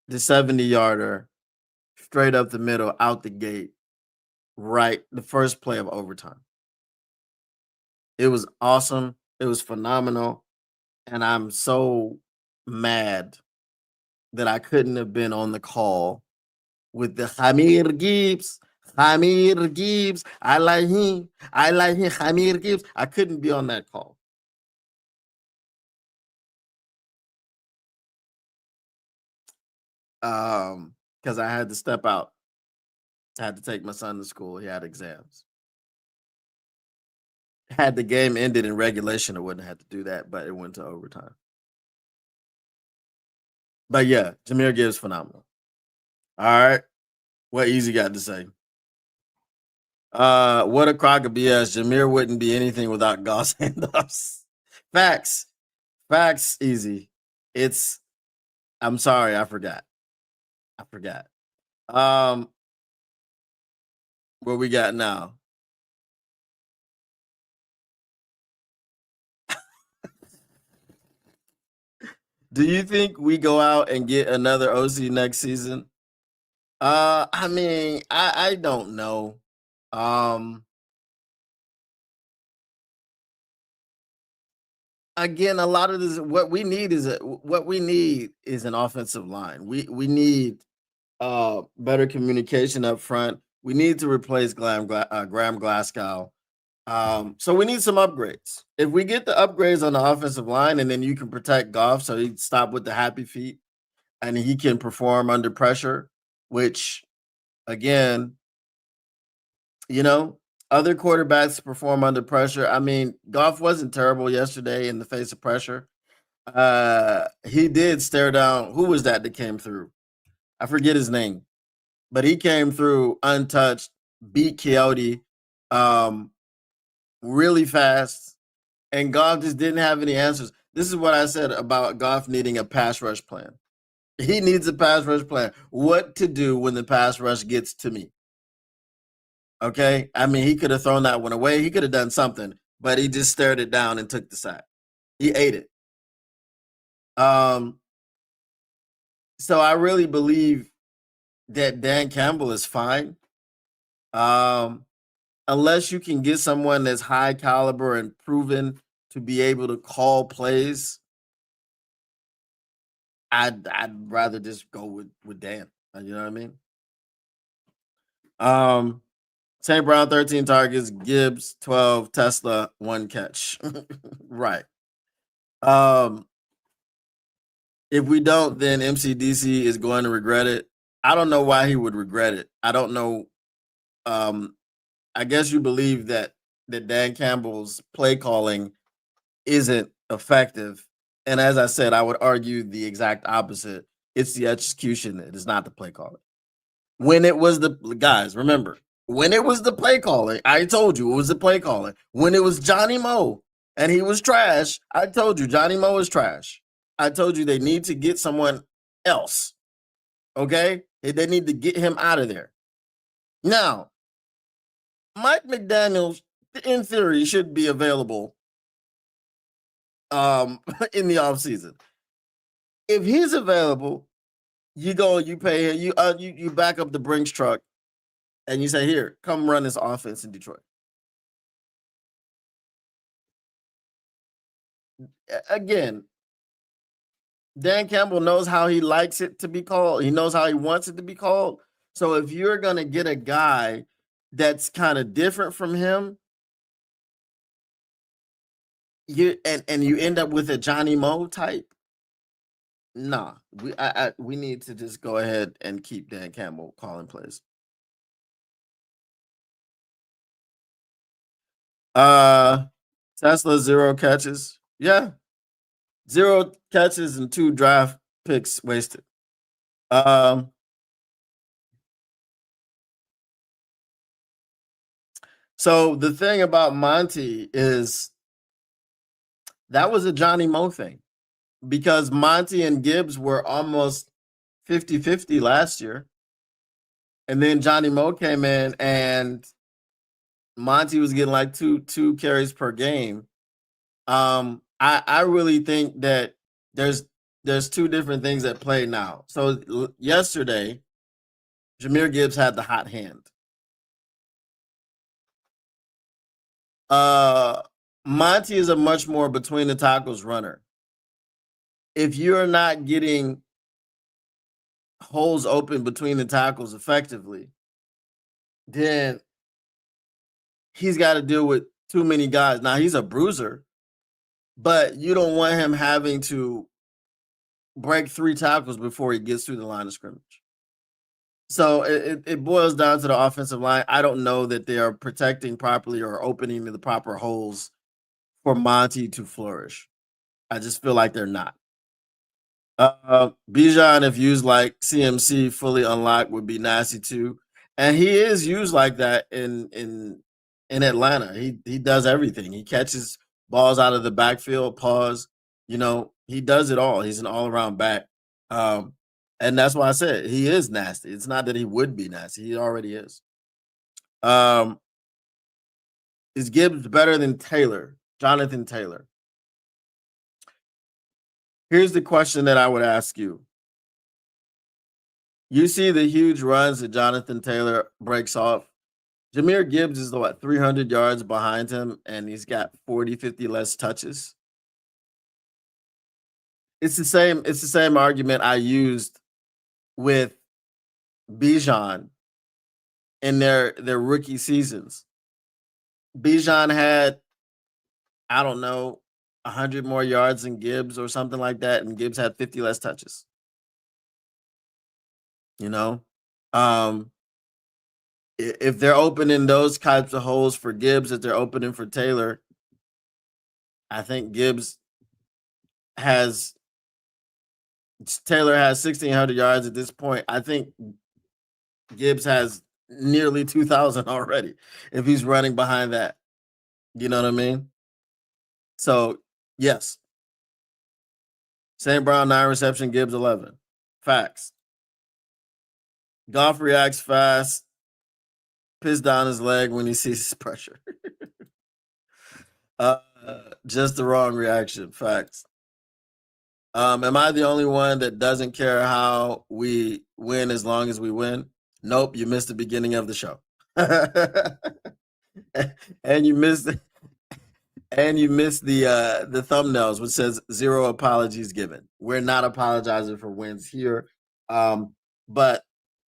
The 70-yarder straight up the middle, out the gate, right, the first play of overtime. It was awesome. It was phenomenal. And I'm so mad that I couldn't have been on the call with the Jahmyr Gibbs. Jahmyr Gibbs. I like him. Jahmyr Gibbs. I couldn't be on that call. Because I had to step out. I had to take my son to school. He had exams. Had the game ended in regulation, I wouldn't have to do that, but it went to overtime. But yeah, Jahmyr Gibbs, phenomenal. All right. What Easy got to say? What a crock of BS. Jahmyr wouldn't be anything without Goss handoffs. Facts. Easy. I'm sorry, I forgot. What we got now? Do you think we go out and get another OC next season? I mean, I don't know. Again, a lot of this, what we need is an offensive line. We need better communication up front. We need to replace Graham Glasgow. So we need some upgrades. If we get the upgrades on the offensive line, and then you can protect Goff so he stop with the happy feet and he can perform under pressure, which again, other quarterbacks perform under pressure. I mean, Goff wasn't terrible yesterday in the face of pressure. He did stare down. Who was that came through? I forget his name, but he came through untouched, beat Coyote really fast, and Goff just didn't have any answers. This is what I said about Goff needing a pass rush plan. He needs a pass rush plan. What to do when the pass rush gets to me? Okay? I mean, he could have thrown that one away. He could have done something, but he just stared it down and took the sack. He ate it. Um, so I really believe that Dan Campbell is fine. Unless you can get someone that's high caliber and proven to be able to call plays, I'd rather just go with Dan. You know what I mean? St. Brown 13 targets, Gibbs 12, Tesla 1 catch. Right. If we don't, then MCDC is going to regret it. I don't know why he would regret it. I don't know. I guess you believe that Dan Campbell's play calling isn't effective. And as I said, I would argue the exact opposite. It's the execution. It is not the play calling. When it was the guys, remember, when it was the play calling, I told you it was the play calling. When it was Johnny Moe and he was trash, I told you Johnny Moe is trash. I told you they need to get someone else. Okay? They need to get him out of there. Now, Mike McDaniels, in theory, should be available in the offseason. If he's available, you go, you pay him, you back up the Brinks truck and you say, here, come run this offense in Detroit. Again, Dan Campbell knows how he likes it to be called. He knows how he wants it to be called. So if you're going to get a guy that's kind of different from him, you end up with a Johnny Moe type. Nah, we need to just go ahead and keep Dan Campbell calling plays. Tesla 0 catches. Yeah. 0 catches and 2 draft picks wasted. So the thing about Monty is that was a Johnny Moe thing because Monty and Gibbs were almost 50-50 last year. And then Johnny Moe came in and Monty was getting like two carries per game. I really think that there's 2 different things at play now. So yesterday, Jahmyr Gibbs had the hot hand. Monty is a much more between the tackles runner. If you're not getting holes open between the tackles effectively, then he's got to deal with too many guys. Now he's a bruiser, but you don't want him having to break 3 tackles before he gets through the line of scrimmage. So it boils down to the offensive line. I don't know that they are protecting properly or opening the proper holes for Monty to flourish. I just feel like they're not. Bijan, if used like CMC fully unlocked, would be nasty too. And he is used like that in Atlanta. He does everything. He catches balls out of the backfield, pause. He does it all. He's an all-around back. And that's why I said he is nasty. It's not that he would be nasty. He already is. Is Gibbs better than Taylor? Jonathan Taylor. Here's the question that I would ask you. You see the huge runs that Jonathan Taylor breaks off. Jahmyr Gibbs is 300 yards behind him, and he's got 40, 50 less touches. It's the same argument I used with Bijan in their rookie seasons. Bijan had, I don't know, 100 more yards than Gibbs or something like that, and Gibbs had 50 less touches. If they're opening those types of holes for Gibbs that they're opening for Taylor, I think Taylor has 1,600 yards at this point. I think Gibbs has nearly 2,000 already if he's running behind that. You know what I mean? So, yes. St. Brown, 9 reception, Gibbs, 11. Facts. Goff reacts fast, piss down his leg when he sees pressure. Just the wrong reaction. Facts. Am I the only one that doesn't care how we win as long as we win? Nope, you missed the beginning of the show. and you missed the thumbnails, which says 0 apologies given. We're not apologizing for wins here. But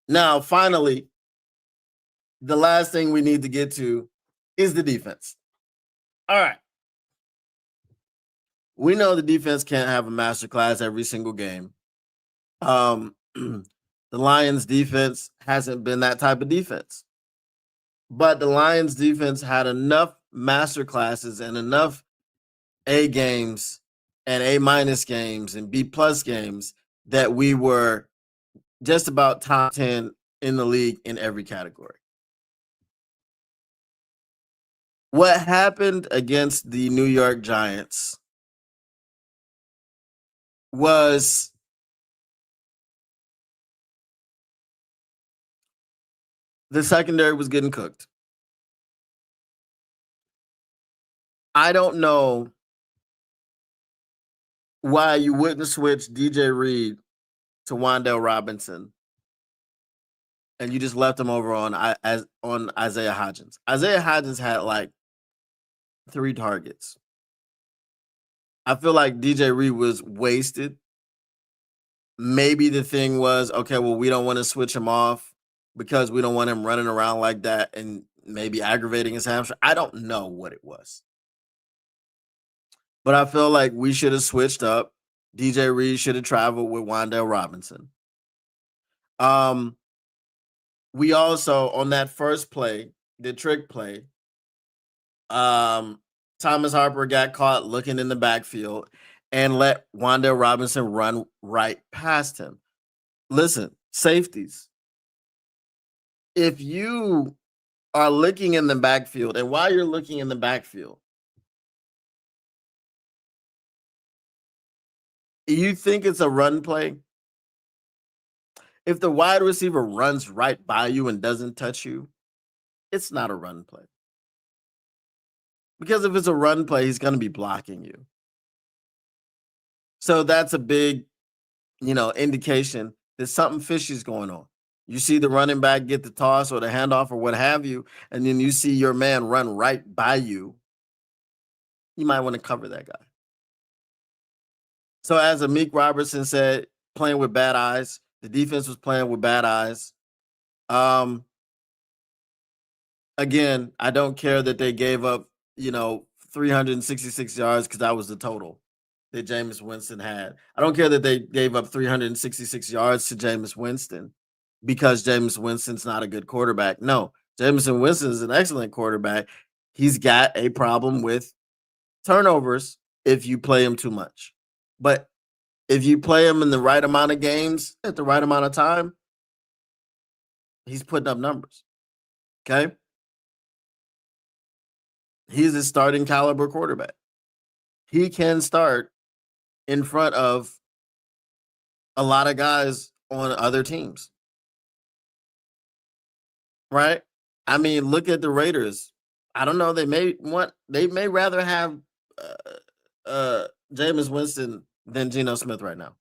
now finally, the last thing we need to get to is the defense. All right. We know the defense can't have a masterclass every single game. The Lions defense hasn't been that type of defense. But the Lions defense had enough master classes and enough A games and A- games and B+ games that we were just about top 10 in the league in every category. What happened against the New York Giants was the secondary was getting cooked. I don't know why you wouldn't switch DJ Reed to Wan'Dale Robinson and you just left him over on Isaiah Hodgins. Isaiah Hodgins had like 3 targets. I feel like DJ Reed was wasted. Maybe the thing was, okay, well, we don't want to switch him off because we don't want him running around like that and maybe aggravating his hamstring. I don't know what it was. But I feel like we should have switched up. DJ Reed should have traveled with Wan'Dale Robinson. We also, on that first play, the trick play, Thomas Harper got caught looking in the backfield and let Wan'Dale Robinson run right past him. Listen, safeties. If you are looking in the backfield, and while you're looking in the backfield, you think it's a run play? If the wide receiver runs right by you and doesn't touch you, it's not a run play. Because if it's a run play, he's going to be blocking you. So that's a big, indication that something fishy is going on. You see the running back get the toss or the handoff or what have you, and then you see your man run right by you. You might want to cover that guy. So as Amik Robertson said, playing with bad eyes. The defense was playing with bad eyes. Again, I don't care that they gave up, 366 yards because that was the total that Jameis Winston had. I don't care that they gave up 366 yards to Jameis Winston because Jameis Winston's not a good quarterback. No, Jameis Winston is an excellent quarterback. He's got a problem with turnovers if you play him too much. But if you play him in the right amount of games at the right amount of time, he's putting up numbers. Okay? He's a starting caliber quarterback. He can start in front of a lot of guys on other teams. Right? I mean, look at the Raiders. I don't know. They may rather have Jameis Winston than Geno Smith right now.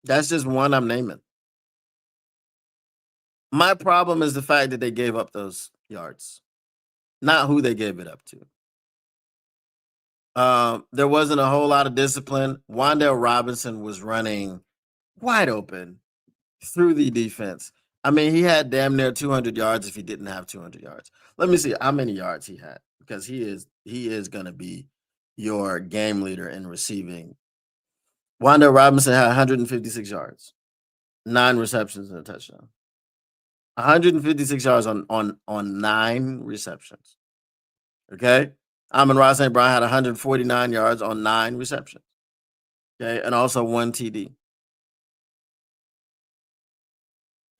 That's just one I'm naming. My problem is the fact that they gave up those yards, not who they gave it up to. There wasn't a whole lot of discipline. Wan'Dale Robinson was running wide open through the defense. I mean, he had damn near 200 yards if he didn't have 200 yards. Let me see how many yards he had because he is going to be your game leader in receiving. Wan'Dale Robinson had 156 yards, 9 receptions and a touchdown. 156 yards on 9 receptions. Okay? Amon-Ra St. Brown had 149 yards on 9 receptions. Okay, and also 1 TD.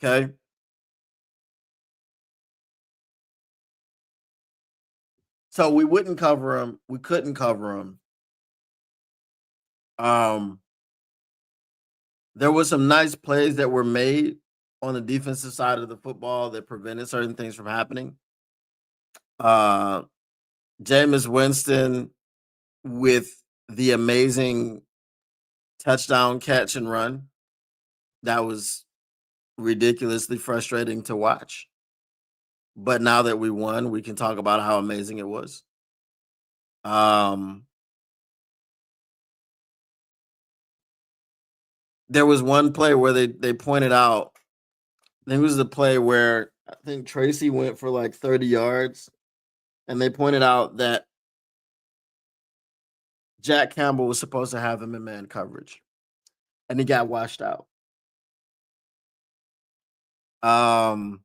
Okay. So we wouldn't cover him. We couldn't cover him. There were some nice plays that were made on the defensive side of the football that prevented certain things from happening. Jameis Winston with the amazing touchdown catch and run. That was ridiculously frustrating to watch. But now that we won, we can talk about how amazing it was. Um, there was one play where they pointed out. I think it was the play where I think Tracy went for like 30 yards, and they pointed out that Jack Campbell was supposed to have him in man coverage, and he got washed out. Um,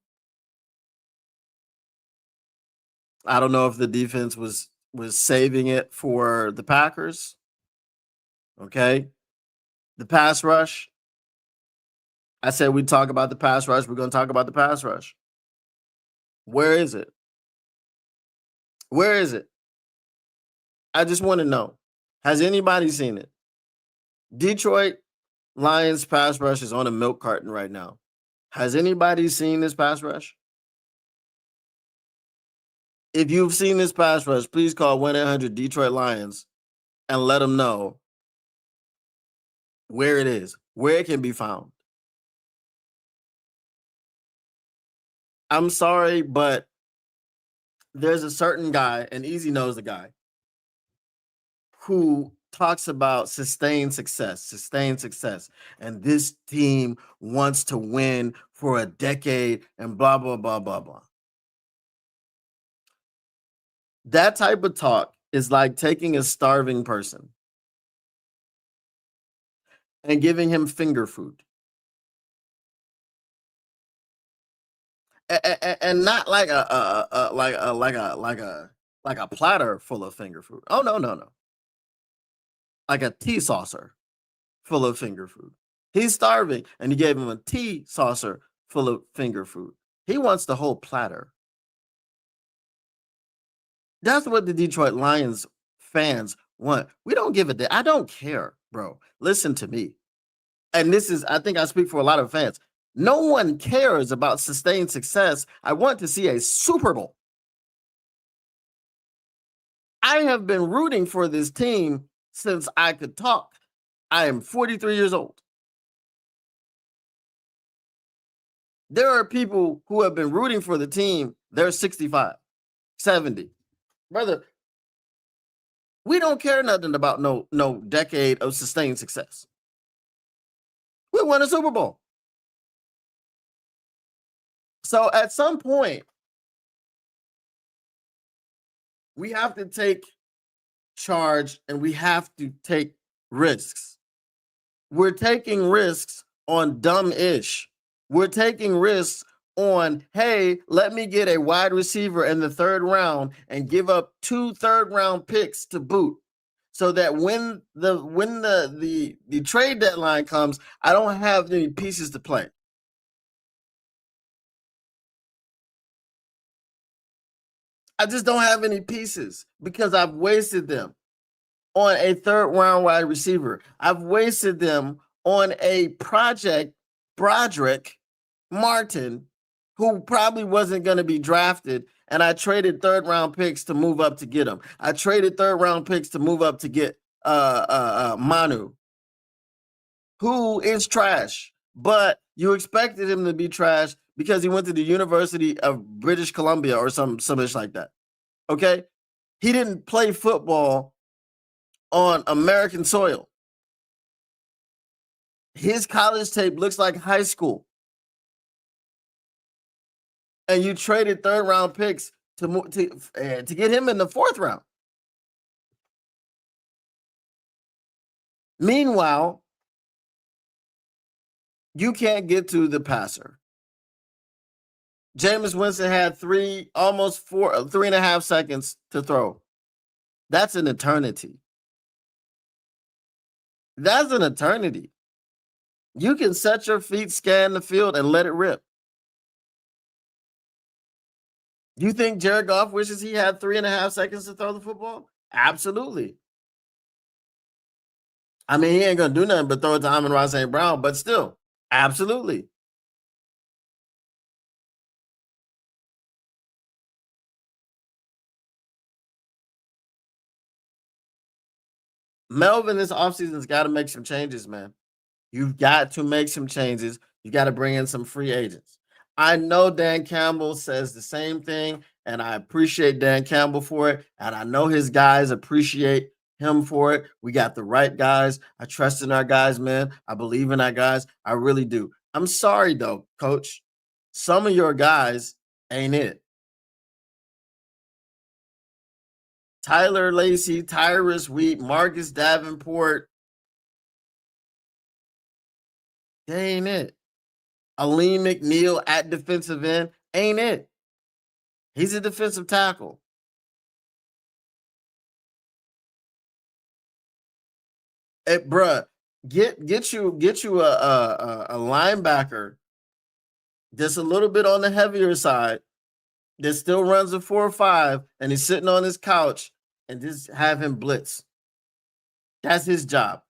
I don't know if the defense was saving it for the Packers. Okay, the pass rush. I said we'd talk about the pass rush. We're going to talk about the pass rush. Where is it? Where is it? I just want to know. Has anybody seen it? Detroit Lions pass rush is on a milk carton right now. Has anybody seen this pass rush? If you've seen this pass rush, please call 1-800 Detroit Lions and let them know where it is, where it can be found. I'm sorry, but there's a certain guy, and Easy knows the guy, who talks about sustained success, and this team wants to win for a decade and blah, blah, blah, blah, blah. That type of talk is like taking a starving person and giving him finger food. And not like a platter full of finger food. Oh no. Like a tea saucer full of finger food. He's starving, and you gave him a tea saucer full of finger food. He wants the whole platter. That's what the Detroit Lions fans want. We don't give a damn. I don't care, bro. Listen to me. And this is, I think I speak for a lot of fans. No one cares about sustained success. I want to see a Super Bowl. I have been rooting for this team since I could talk. I am 43 years old. There are people who have been rooting for the team. They're 65, 70. Brother, we don't care nothing about no decade of sustained success. We won a Super Bowl. So at some point, we have to take charge and we have to take risks. We're taking risks on dumb-ish. We're taking risks on, hey, let me get a wide receiver in the third round and give up 2 third-round picks to boot, so that when the trade deadline comes, I don't have any pieces to play. I just don't have any pieces because I've wasted them on a third round wide receiver. I've wasted them on a project, Broderick Martin, who probably wasn't going to be drafted. And I traded third round picks to move up to get him. I traded third round picks to move up to get Manu, who is trash. But you expected him to be trash because he went to the University of British Columbia or some ish like that. Okay? He didn't play football on American soil. His college tape looks like high school. And you traded third round picks to get him in the fourth round. Meanwhile, you can't get to the passer. Jameis Winston had 3.5 seconds to throw. That's an eternity. That's an eternity. You can set your feet, scan the field, and let it rip. You think Jared Goff wishes he had 3.5 seconds to throw the football? Absolutely. I mean, he ain't gonna do nothing but throw it to Amon-Ra St. Brown, but still, absolutely. Melvin this offseason's got to make some changes, man. You've got to make some changes. You got to bring in some free agents. I know Dan Campbell says the same thing, and I appreciate Dan Campbell for it. And I know his guys appreciate him for it. We got the right guys. I trust in our guys, man. I believe in our guys. I really do. I'm sorry, though, coach. Some of your guys ain't it. Tyler Lacey, Tyrus Wheat, Marcus Davenport, they ain't it. Aleem McNeil at defensive end ain't it. He's a defensive tackle. Hey, bruh, get you a linebacker that's a little bit on the heavier side that still runs a 4.5 and he's sitting on his couch and just have him blitz. That's his job,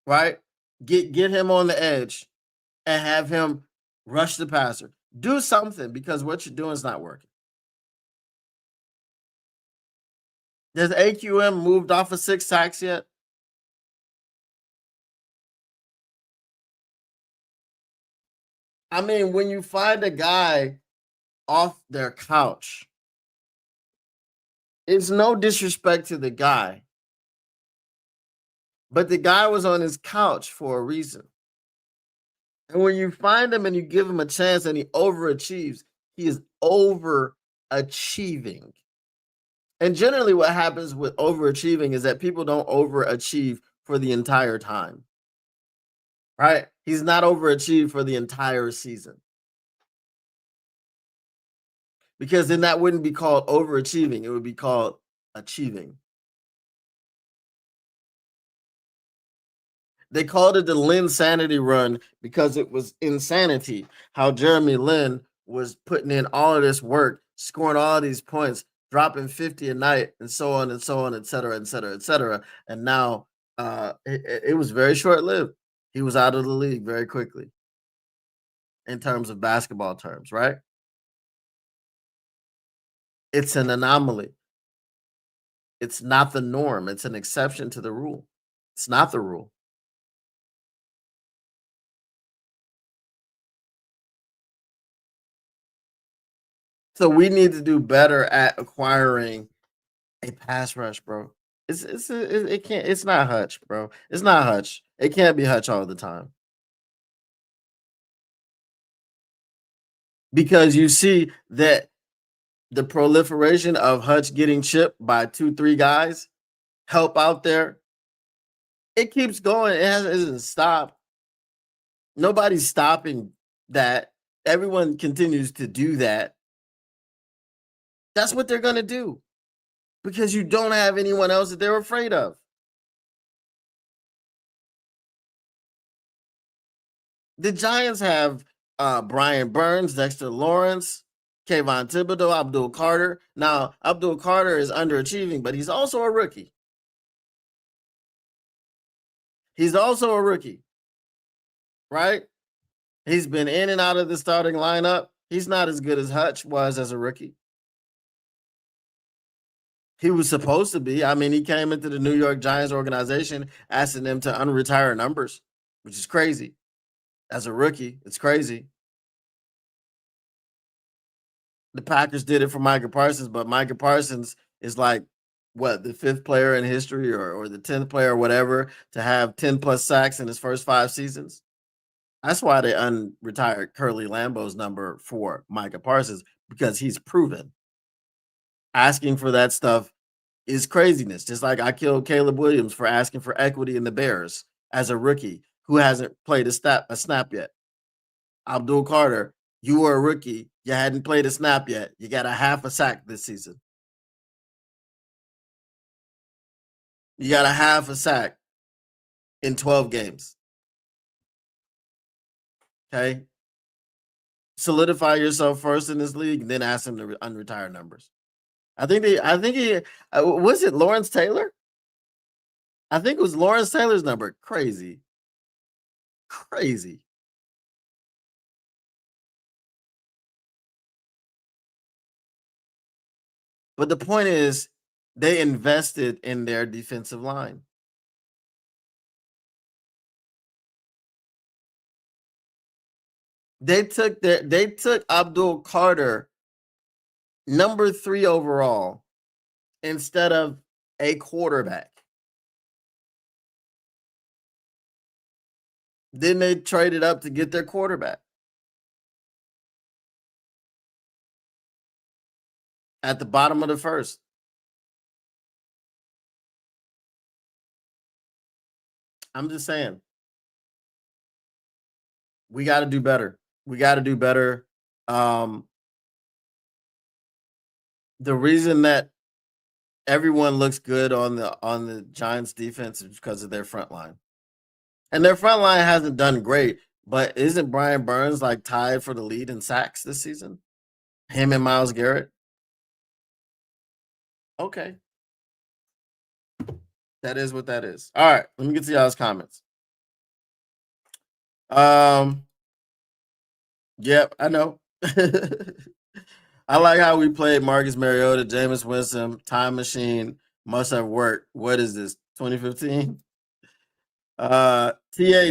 right? Get him on the edge and have him rush the passer. Do something because what you're doing is not working. Has AQM moved off of 6 sacks yet? I mean, when you find a guy off their couch, it's no disrespect to the guy, but the guy was on his couch for a reason. And when you find him and you give him a chance and he overachieves, he is overachieving. And generally, what happens with overachieving is that people don't overachieve for the entire time, right? He's not overachieved for the entire season. Because then that wouldn't be called overachieving. It would be called achieving. They called it the Lynn Sanity Run because it was insanity how Jeremy Lin was putting in all of this work, scoring all these points, dropping 50 a night, and so on and so on, et cetera, et cetera, et cetera. And now it was very short-lived. He was out of the league very quickly in terms of basketball terms, right? It's an anomaly. It's not the norm. It's an exception to the rule. It's not the rule. So we need to do better at acquiring a pass rush, bro. It can't. It's not Hutch, bro. It's not Hutch. It can't be Hutch all the time because you see that the proliferation of Hutch getting chipped by 2-3 guys help out there. It keeps going. It hasn't stopped. Nobody's stopping that. Everyone continues to do that. That's what they're gonna do because you don't have anyone else that they're afraid of. The Giants have Brian Burns, Dexter Lawrence, Kayvon Thibodeau, Abdul Carter. Now, Abdul Carter is underachieving, but he's also a rookie. He's also a rookie, right? He's been in and out of the starting lineup. He's not as good as Hutch was as a rookie. He was supposed to be. I mean, he came into the New York Giants organization asking them to unretire numbers, which is crazy. As a rookie, it's crazy. The Packers did it for Micah Parsons, but Micah Parsons is like what the 5th player in history or the 10th player or whatever to have 10 plus sacks in his first 5 seasons. That's why they unretired Curly Lambeau's number for Micah Parsons because he's proven. Asking for that stuff is craziness. Just like I killed Caleb Williams for asking for equity in the Bears as a rookie who hasn't played a snap yet. Abdul Carter, you were a rookie. You hadn't played a snap yet. You got a half a sack this season. You got a half a sack in 12 games. Okay. Solidify yourself first in this league, and then ask him to unretire numbers. I think he was it Lawrence Taylor? I think it was Lawrence Taylor's number. Crazy. Crazy. But the point is, they invested in their defensive line. They took Abdul Carter, number 3 overall, instead of a quarterback. Then they traded up to get their quarterback at the bottom of the first. I'm just saying, we got to do better. We got to do better. The reason that everyone looks good on the Giants defense is because of their front line. And their front line hasn't done great, but isn't Brian Burns like tied for the lead in sacks this season? Him and Myles Garrett? Okay. That is what that is. All right, let me get to y'all's comments. Yep, I know. I like how we played Marcus Mariota, Jameis Winston, Time Machine, must have worked. What is this, 2015? TA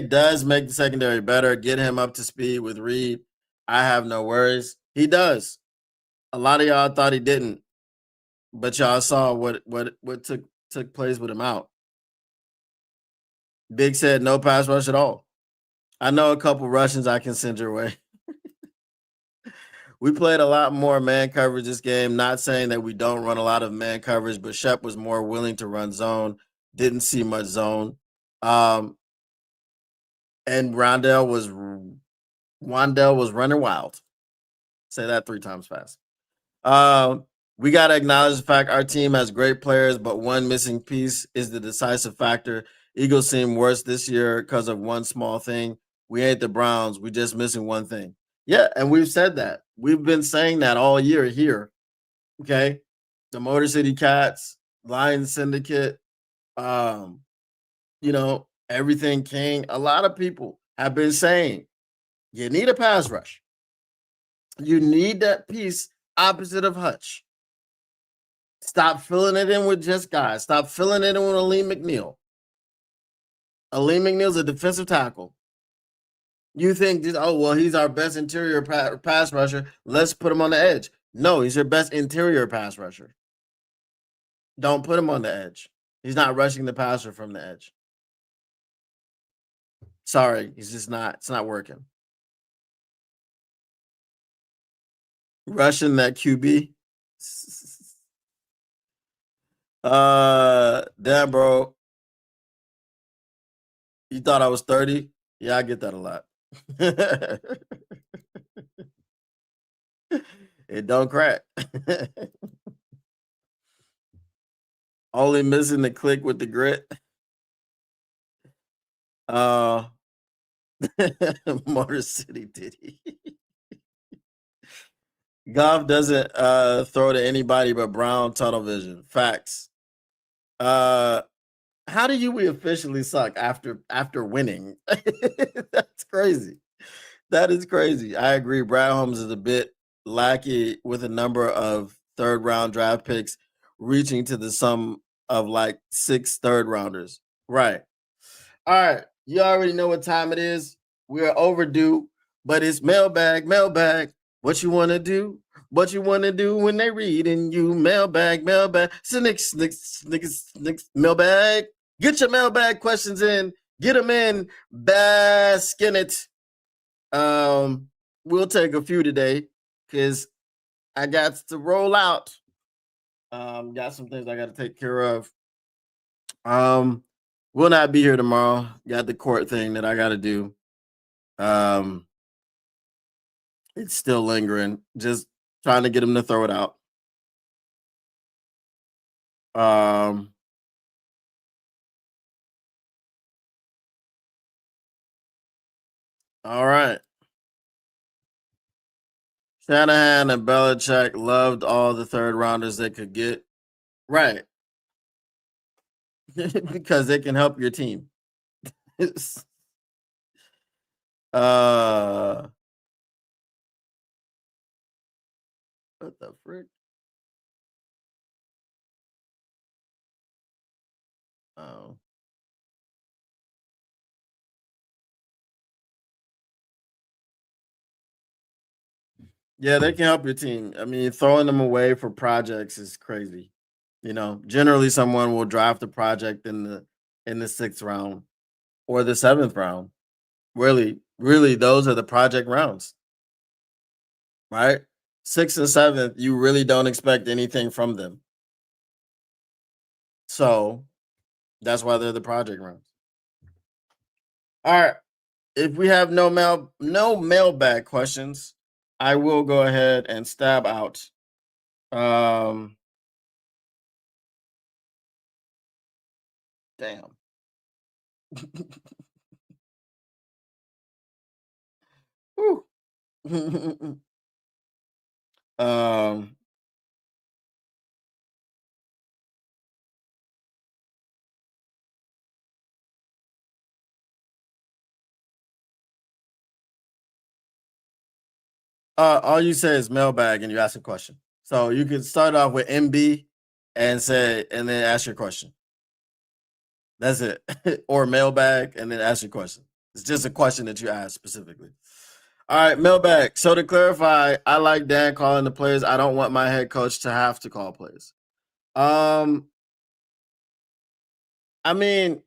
does make the secondary better, get him up to speed with Reed. I have no worries. He does. A lot of y'all thought he didn't, but y'all saw what took place with him out. Big said no pass rush at all. I know a couple Russians I can send your way. We played a lot more man coverage this game. Not saying that we don't run a lot of man coverage, but Shep was more willing to run zone. Didn't see much zone. And Wandell was running wild. Say that 3 times fast. We got to acknowledge the fact our team has great players, but one missing piece is the decisive factor. Eagles seem worse this year because of one small thing. We ain't the Browns. We just missing one thing. Yeah, and we've said that. We've been saying that all year here. Okay. The Motor City Cats, Lions Syndicate, everything King. A lot of people have been saying you need a pass rush. You need that piece opposite of Hutch. Stop filling it in with just guys. Stop filling it in with Aleem McNeil. Aleem McNeil's a defensive tackle. You think, he's our best interior pass rusher. Let's put him on the edge. No, he's your best interior pass rusher. Don't put him on the edge. He's not rushing the passer from the edge. Sorry, he's just not. It's not working. Rushing that QB. Damn, bro. You thought I was 30? Yeah, I get that a lot. It don't crack. Only missing the click with the grit. Motor City Diddy. Goff doesn't throw to anybody but Brown tunnel vision. Facts. How do we officially suck after winning? That's crazy. That is crazy. I agree. Brad Holmes is a bit lackey with a number of 3rd round draft picks reaching to the sum of like 6 3rd rounders. Right. All right. You already know what time it is. We are overdue, but it's mailbag. What you want to do? What you want to do when they reading you? Mailbag. Snicks, mailbag. Get your mailbag questions in. Get them in. Bask in it. We'll take a few today because I got to roll out. Got some things I got to take care of. Will not be here tomorrow. Got the court thing that I got to do. It's still lingering. Just trying to get him to throw it out. All right. Shanahan and Belichick loved all the 3rd rounders they could get. Right. Because they can help your team. What the frick? Oh. Yeah, they can help your team. I mean, throwing them away for projects is crazy. Generally someone will draft a project in the 6th round or the 7th round. Really, really, those are the project rounds, right? 6th and 7th, you really don't expect anything from them. So that's why they're the project rounds. All right. If we have no mailbag questions, I will go ahead and stab out. Damn. Whew. um all you say is mailbag and you ask a question. So you can start off with MB and then ask your question. That's it. Or mailbag and then ask your question. It's just a question that you ask specifically. All right, mailbag. So to clarify, I like Dan calling the plays. I don't want my head coach to have to call plays. I mean,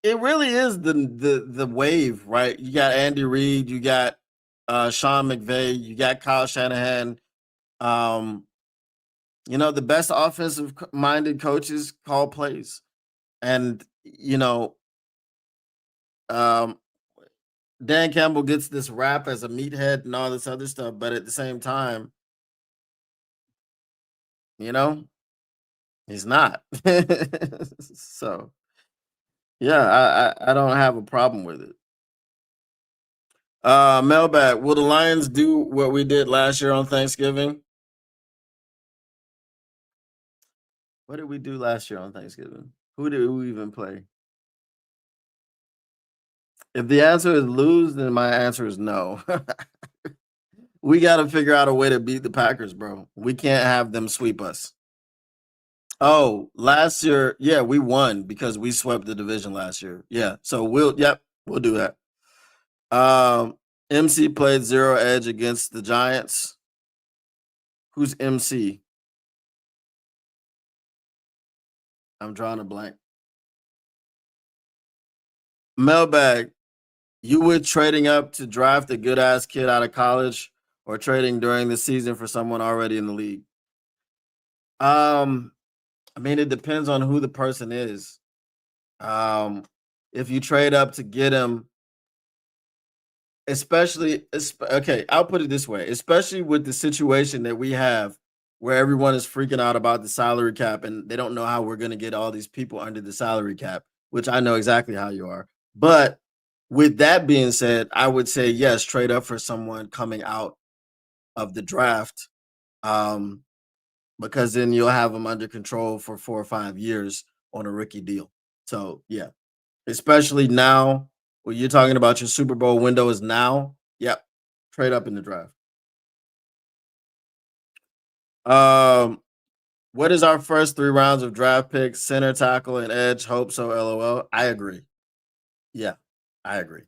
it really is the wave, right? You got Andy Reid, you got Sean McVay, you got Kyle Shanahan. The best offensive minded coaches call plays. And um Dan Campbell gets this rap as a meathead and all this other stuff, but at the same time, you know, he's not. So yeah, I don't have a problem with it. Mailbag, will the Lions do what we did last year on Thanksgiving? What did we do last year on Thanksgiving? Who did we even play? If the answer is lose, then my answer is no. We got to figure out a way to beat the Packers, bro. We can't have them sweep us. Oh, last year, yeah, we won because we swept the division last year. Yeah, so we'll do that. MC played zero edge against the Giants. Who's MC? I'm drawing a blank. Mailbag, you would trading up to draft a good ass kid out of college or trading during the season for someone already in the league? I mean, it depends on who the person is. If you trade up to get him, okay, I'll put it this way, especially with the situation that we have where everyone is freaking out about the salary cap and they don't know how we're going to get all these people under the salary cap, which I know exactly how you are. But with that being said, I would say yes, trade up for someone coming out of the draft, because then you'll have them under control for 4 or 5 years on a rookie deal. So yeah, especially now when you're talking about your Super Bowl window is now. Yep, trade up in the draft. Um, what is our first 3 rounds of draft picks? Center, tackle, and edge. Hope so. LOL. I agree. Yeah, I agree.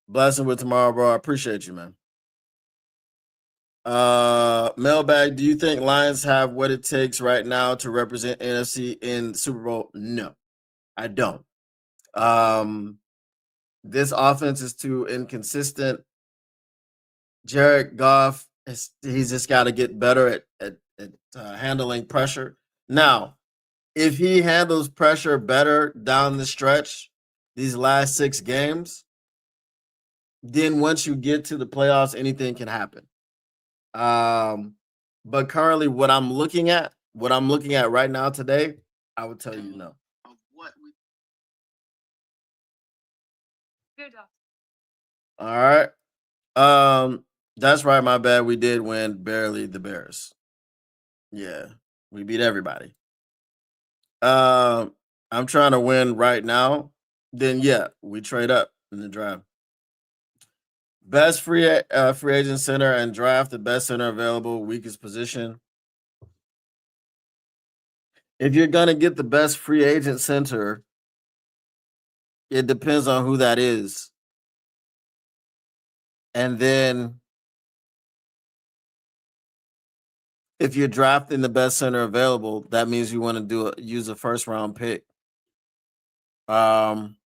Blessing with tomorrow, bro. I appreciate you, man. Mailbag, do you think Lions have what it takes right now to represent NFC in Super Bowl? No, I don't. This offense is too inconsistent. Jared Goff, he's just got to get better at handling pressure. Now, if he handles pressure better down the stretch, these last 6 games, then once you get to the playoffs, anything can happen. But currently, what I'm looking at right now today, I would tell you no. All right. That's right. My bad. We did win barely the Bears. Yeah, we beat everybody. I'm trying to win right now. Then yeah, we trade up in the draft. Best free agent center and draft the best center available. Weakest position. If you're gonna get the best free agent center, it depends on who that is. And then if you're drafting the best center available, that means you want to use a first round pick. Um,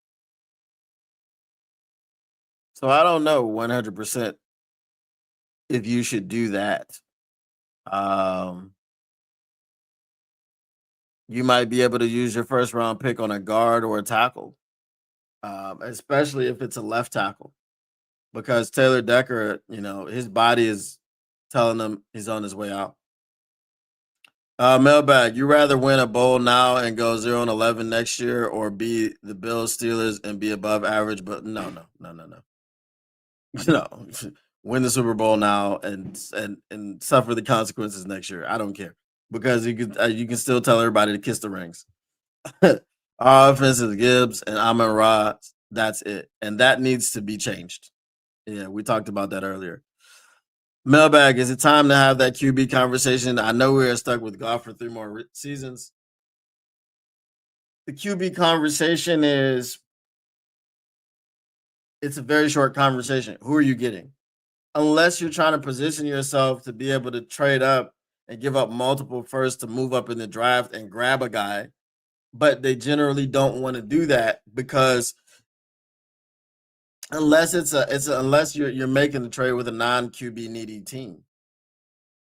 so I don't know 100% if you should do that. Um, you might be able to use your first round pick on a guard or a tackle, especially if it's a left tackle, because Taylor Decker, his body is telling him he's on his way out. Mailbag, you rather win a bowl now and go 0-11 next year, or be the Bills Steelers and be above average? But no. No, win the Super Bowl now and suffer the consequences next year. I don't care, because you can still tell everybody to kiss the rings. Our offense is Gibbs and Amon Ra. That's it, and that needs to be changed. Yeah, we talked about that earlier. Mailbag, is it time to have that QB conversation? I know we are stuck with Goff for 3 more seasons. The QB conversation it's a very short conversation. Who are you getting? Unless you're trying to position yourself to be able to trade up and give up multiple firsts to move up in the draft and grab a guy, but they generally don't want to do that, because unless unless you're making the trade with a non-QB needy team.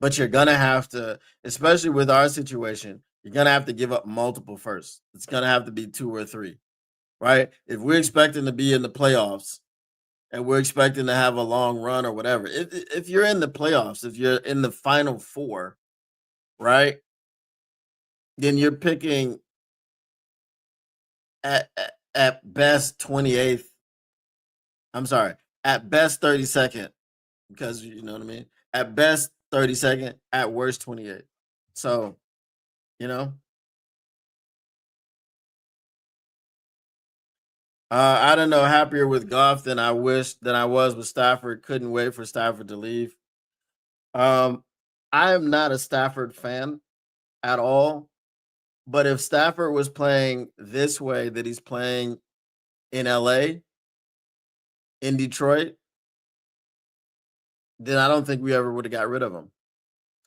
But you're gonna have to, especially with our situation, you're gonna have to give up multiple firsts. It's gonna have to be 2 or 3, right? If we're expecting to be in the playoffs and we're expecting to have a long run or whatever, if you're in the playoffs, if you're in the final 4, right, then you're picking at best 28th. I'm sorry, at best 32nd, because you know what I mean. At best 32nd, at worst 28th. So you know, I don't know. Happier with Goff than I was with Stafford. Couldn't wait for Stafford to leave. Um, I am not a Stafford fan at all. But if Stafford was playing this way that he's playing in LA, in Detroit, then I don't think we ever would have got rid of him.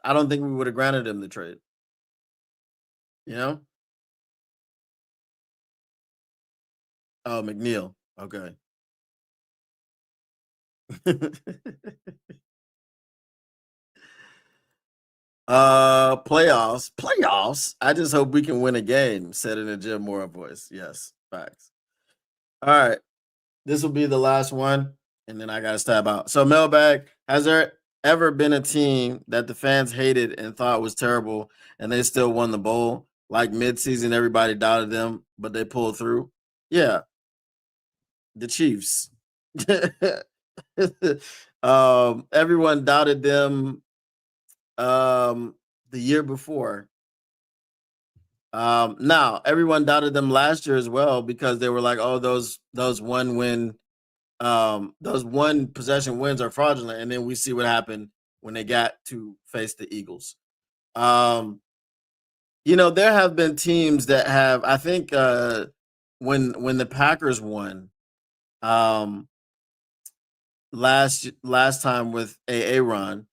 I don't think we would have granted him the trade. You know? Oh, McNeil. Okay. Playoffs. Playoffs. I just hope we can win a game, said in a Jim Mora voice. Yes, facts. All right. This will be the last one, and then I gotta stab out. So, mailbag, has there ever been a team that the fans hated and thought was terrible, and they still won the bowl? Like midseason, everybody doubted them, but they pulled through. Yeah, the Chiefs. Everyone doubted them the year before. Now everyone doubted them last year as well, because they were like, "Oh, those those one possession wins are fraudulent," and then we see what happened when they got to face the Eagles. Um, there have been teams that have. I think when the Packers won um, last time with Aaron,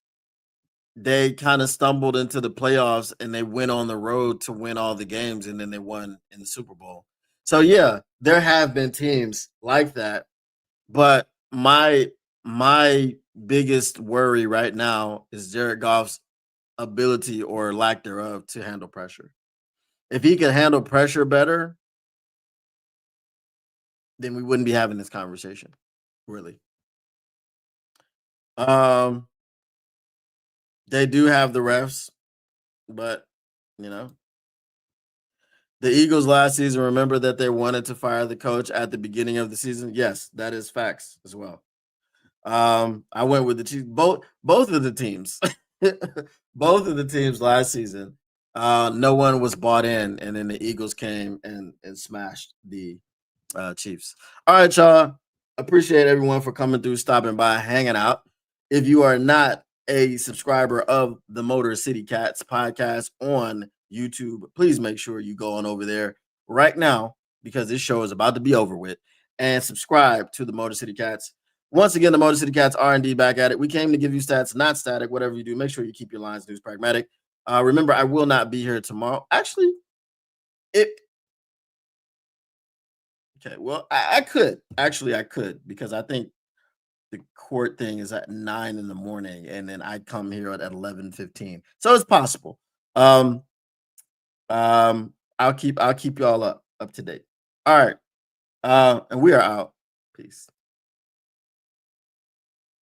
they kind of stumbled into the playoffs and they went on the road to win all the games, and then they won in the Super Bowl. So yeah, there have been teams like that. But my biggest worry right now is Jared Goff's ability or lack thereof to handle pressure. If he could handle pressure better, then we wouldn't be having this conversation, really. Um, they do have the refs, but you know, the Eagles last season, remember that they wanted to fire the coach at the beginning of the season? Yes, that is facts as well. I went with the Chiefs. Both of the teams, both of the teams last season. No one was bought in, and then the Eagles came and smashed the Chiefs. All right, y'all. Appreciate everyone for coming through, stopping by, hanging out. If you are not a subscriber of the Motor City Cats podcast on YouTube, please make sure you go on over there right now, because this show is about to be over with, and subscribe to the Motor City Cats. Once again, the Motor City Cats are indeed back at it. We came to give you stats, not static. Whatever you do, make sure you keep your lines news pragmatic. Remember, I will not be here tomorrow. Actually, it okay. Well, I could actually, I could because I think the court thing is at 9 in the morning, and then I come here at 11:15. So it's possible. Um, I'll keep y'all up to date. All right. And we are out. Peace.